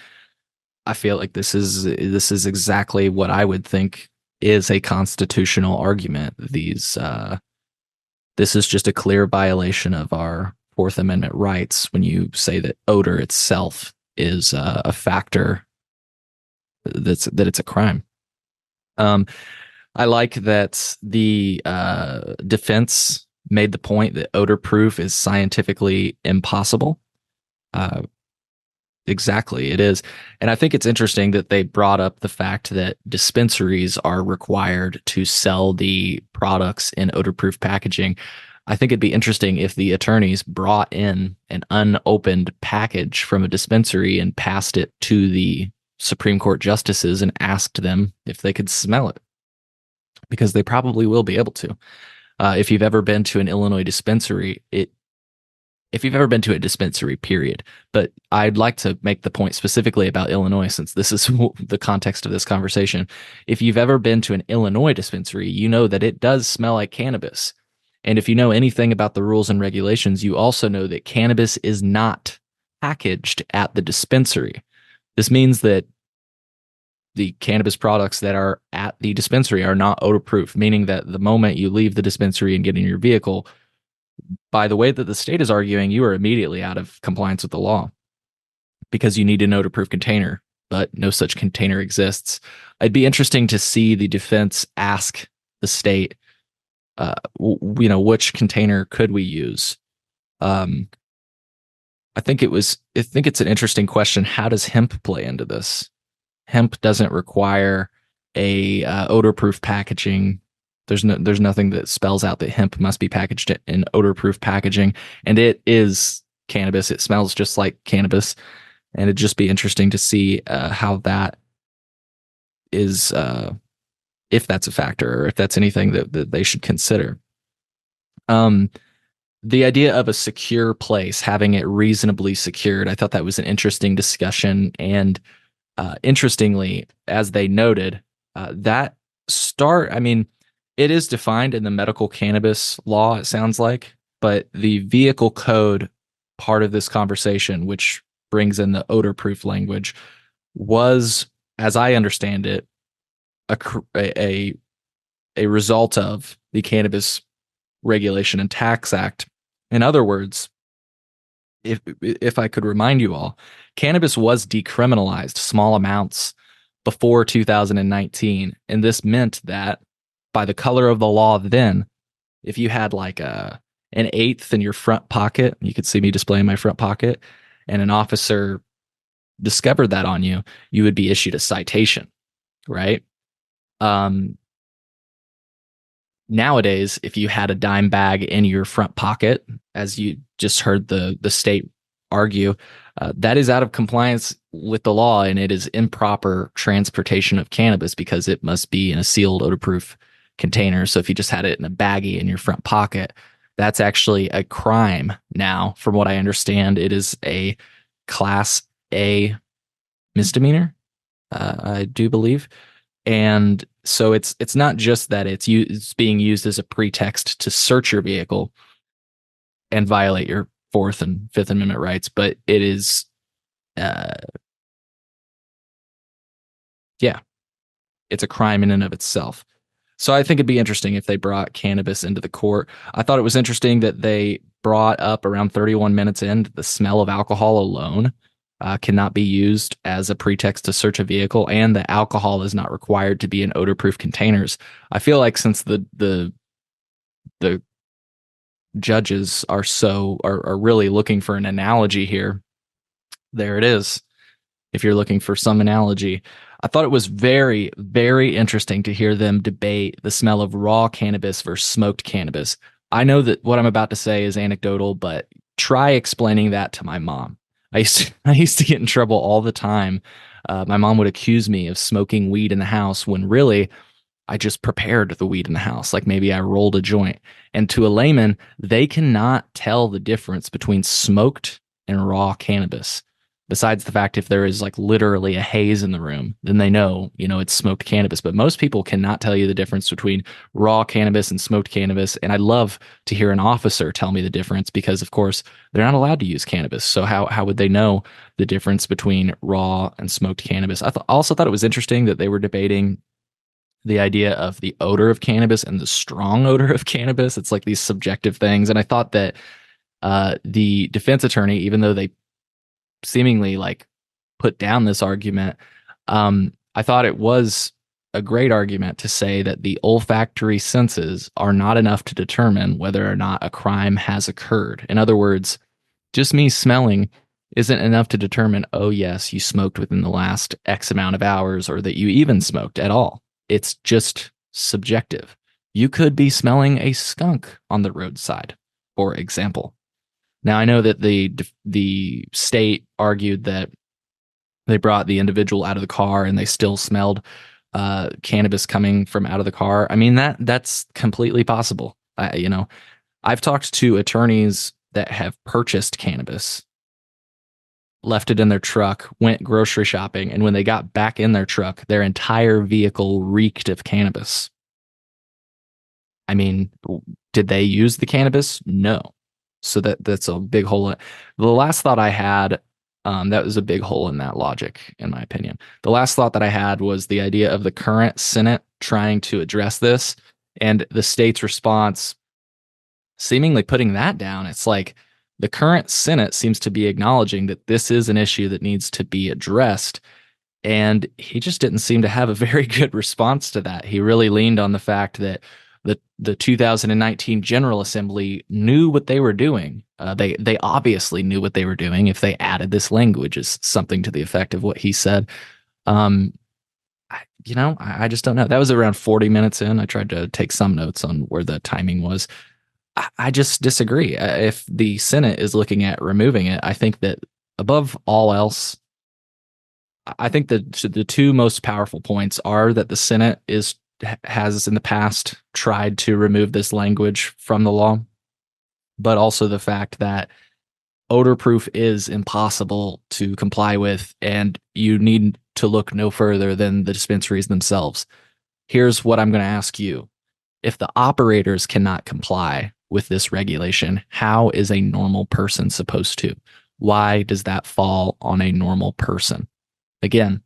I feel like this is exactly what I would think is a constitutional argument. This is just a clear violation of our Fourth Amendment rights when you say that odor itself is a factor that it's a crime. I like that the defense made the point that odor proof is scientifically impossible. Exactly, it is. And I think it's interesting that they brought up the fact that dispensaries are required to sell the products in odor-proof packaging. I think it'd be interesting if the attorneys brought in an unopened package from a dispensary and passed it to the Supreme Court justices and asked them if they could smell it, because they probably will be able to. If you've ever been to an Illinois dispensary, if you've ever been to a dispensary, period. But I'd like to make the point specifically about Illinois, since this is the context of this conversation. If you've ever been to an Illinois dispensary, you know that it does smell like cannabis. And if you know anything about the rules and regulations, you also know that cannabis is not packaged at the dispensary. This means that the cannabis products that are at the dispensary are not odor proof, meaning that the moment you leave the dispensary and get in your vehicle, by the way that the state is arguing, you are immediately out of compliance with the law because you need an odor proof container, but no such container exists. It'd be interesting to see the defense ask the state, which container could we use? I think it's an interesting question. How does hemp play into this? Hemp doesn't require a odor-proof packaging. There's nothing that spells out that hemp must be packaged in odor-proof packaging, and it is cannabis. It smells just like cannabis, and it'd just be interesting to see how that is, if that's a factor or if that's anything that they should consider. The idea of a secure place, having it reasonably secured, I thought that was an interesting discussion. And interestingly, as they noted, it is defined in the medical cannabis law, it sounds like, but the vehicle code part of this conversation, which brings in the odor proof language, was, as I understand it, a result of the Cannabis Regulation and Tax Act. In other words, if I could remind you all, cannabis was decriminalized small amounts before 2019, and this meant that by the color of the law then, if you had like an eighth in your front pocket, you could see me displaying my front pocket, and an officer discovered that on you, you would be issued a citation, right? Nowadays, if you had a dime bag in your front pocket, as you just heard the state argue, that is out of compliance with the law, and it is improper transportation of cannabis because it must be in a sealed odor-proof container. So if you just had it in a baggie in your front pocket, that's actually a crime now. From what I understand, it is a Class A misdemeanor, I do believe. And so it's not just that it's being used as a pretext to search your vehicle and violate your Fourth and Fifth Amendment rights, but it is, it's a crime in and of itself. So I think it'd be interesting if they brought cannabis into the court. I thought it was interesting that they brought up around 31 minutes in the smell of alcohol alone cannot be used as a pretext to search a vehicle, and the alcohol is not required to be in odor-proof containers. I feel like since the judges are really looking for an analogy here, there it is. If you're looking for some analogy, I thought it was very, very interesting to hear them debate the smell of raw cannabis versus smoked cannabis. I know that what I'm about to say is anecdotal, but try explaining that to my mom. I used to get in trouble all the time. My mom would accuse me of smoking weed in the house when really I just prepared the weed in the house. Like maybe I rolled a joint. And to a layman, they cannot tell the difference between smoked and raw cannabis. Besides the fact if there is like literally a haze in the room, then they know, it's smoked cannabis. But most people cannot tell you the difference between raw cannabis and smoked cannabis. And I'd love to hear an officer tell me the difference because, of course, they're not allowed to use cannabis. So how would they know the difference between raw and smoked cannabis? I also thought it was interesting that they were debating the idea of the odor of cannabis and the strong odor of cannabis. It's like these subjective things. And I thought that the defense attorney, even though they seemingly like put down this argument, I thought it was a great argument to say that the olfactory senses are not enough to determine whether or not a crime has occurred. In other words, just me smelling isn't enough to determine, oh yes, you smoked within the last X amount of hours or that you even smoked at all. It's just subjective. You could be smelling a skunk on the roadside, for example. Now, I know that the state argued that they brought the individual out of the car and they still smelled cannabis coming from out of the car. I mean, that's completely possible. I've talked to attorneys that have purchased cannabis, left it in their truck, went grocery shopping, and when they got back in their truck, their entire vehicle reeked of cannabis. I mean, did they use the cannabis? No. So that's a big hole. The last thought I had, that was a big hole in that logic, in my opinion. The last thought that I had was the idea of the current Senate trying to address this and the state's response seemingly putting that down. It's like the current Senate seems to be acknowledging that this is an issue that needs to be addressed. And he just didn't seem to have a very good response to that. He really leaned on the fact that the 2019 General Assembly knew what they were doing. They obviously knew what they were doing if they added this language, is something to the effect of what he said. I just don't know. That was around 40 minutes in. I tried to take some notes on where the timing was. I just disagree. If the Senate is looking at removing it, I think that above all else, I think that the two most powerful points are that the Senate has in the past tried to remove this language from the law, but also the fact that odor proof is impossible to comply with, and you need to look no further than the dispensaries themselves. Here's what I'm going to ask you. If the operators cannot comply with this regulation, how is a normal person supposed to? Why does that fall on a normal person? Again,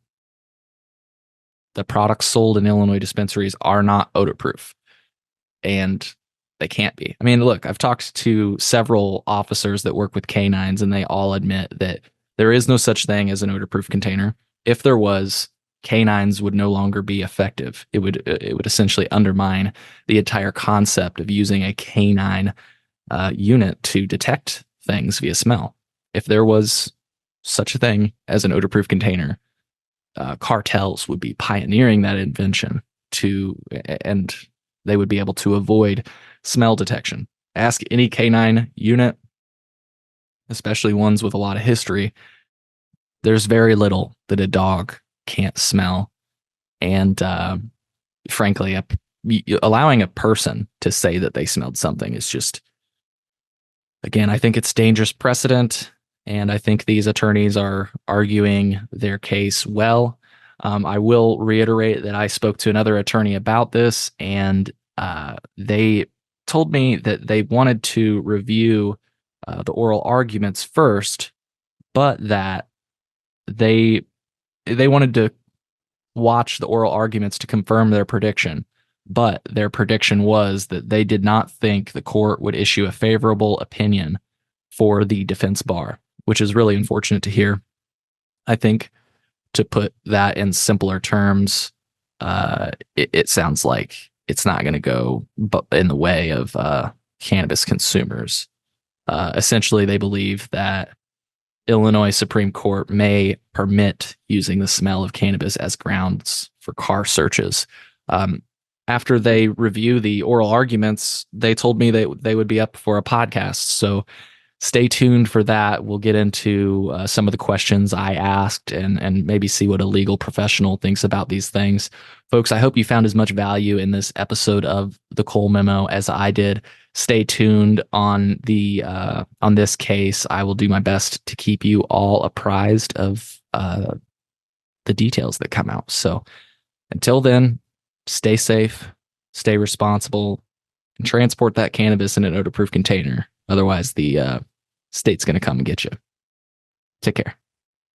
the products sold in Illinois dispensaries are not odor proof, and they can't be. I mean, look, I've talked to several officers that work with canines, and they all admit that there is no such thing as an odor proof container. If there was, canines would no longer be effective. It would essentially undermine the entire concept of using a canine unit to detect things via smell. If there was such a thing as an odor proof container, cartels would be pioneering that invention and they would be able to avoid smell detection. Ask any canine unit, especially ones with a lot of history. There's very little that a dog can't smell. And frankly, allowing a person to say that they smelled something is just, again, I think it's dangerous precedent. And I think these attorneys are arguing their case well. I will reiterate that I spoke to another attorney about this, and they told me that they wanted to review the oral arguments first, but that they wanted to watch the oral arguments to confirm their prediction. But their prediction was that they did not think the court would issue a favorable opinion for the defense bar, which is really unfortunate to hear. I think, to put that in simpler terms, it sounds like it's not going to go in the way of cannabis consumers. Essentially, they believe that Illinois Supreme Court may permit using the smell of cannabis as grounds for car searches. After they review the oral arguments, they told me that they would be up for a podcast. So stay tuned for that. We'll get into some of the questions I asked and maybe see what a legal professional thinks about these things. Folks, I hope you found as much value in this episode of the Cole Memo as I did. Stay tuned on this case. I will do my best to keep you all apprised of the details that come out. So until then, stay safe, stay responsible, and transport that cannabis in an odor-proof container. Otherwise, the state's going to come and get you. Take care.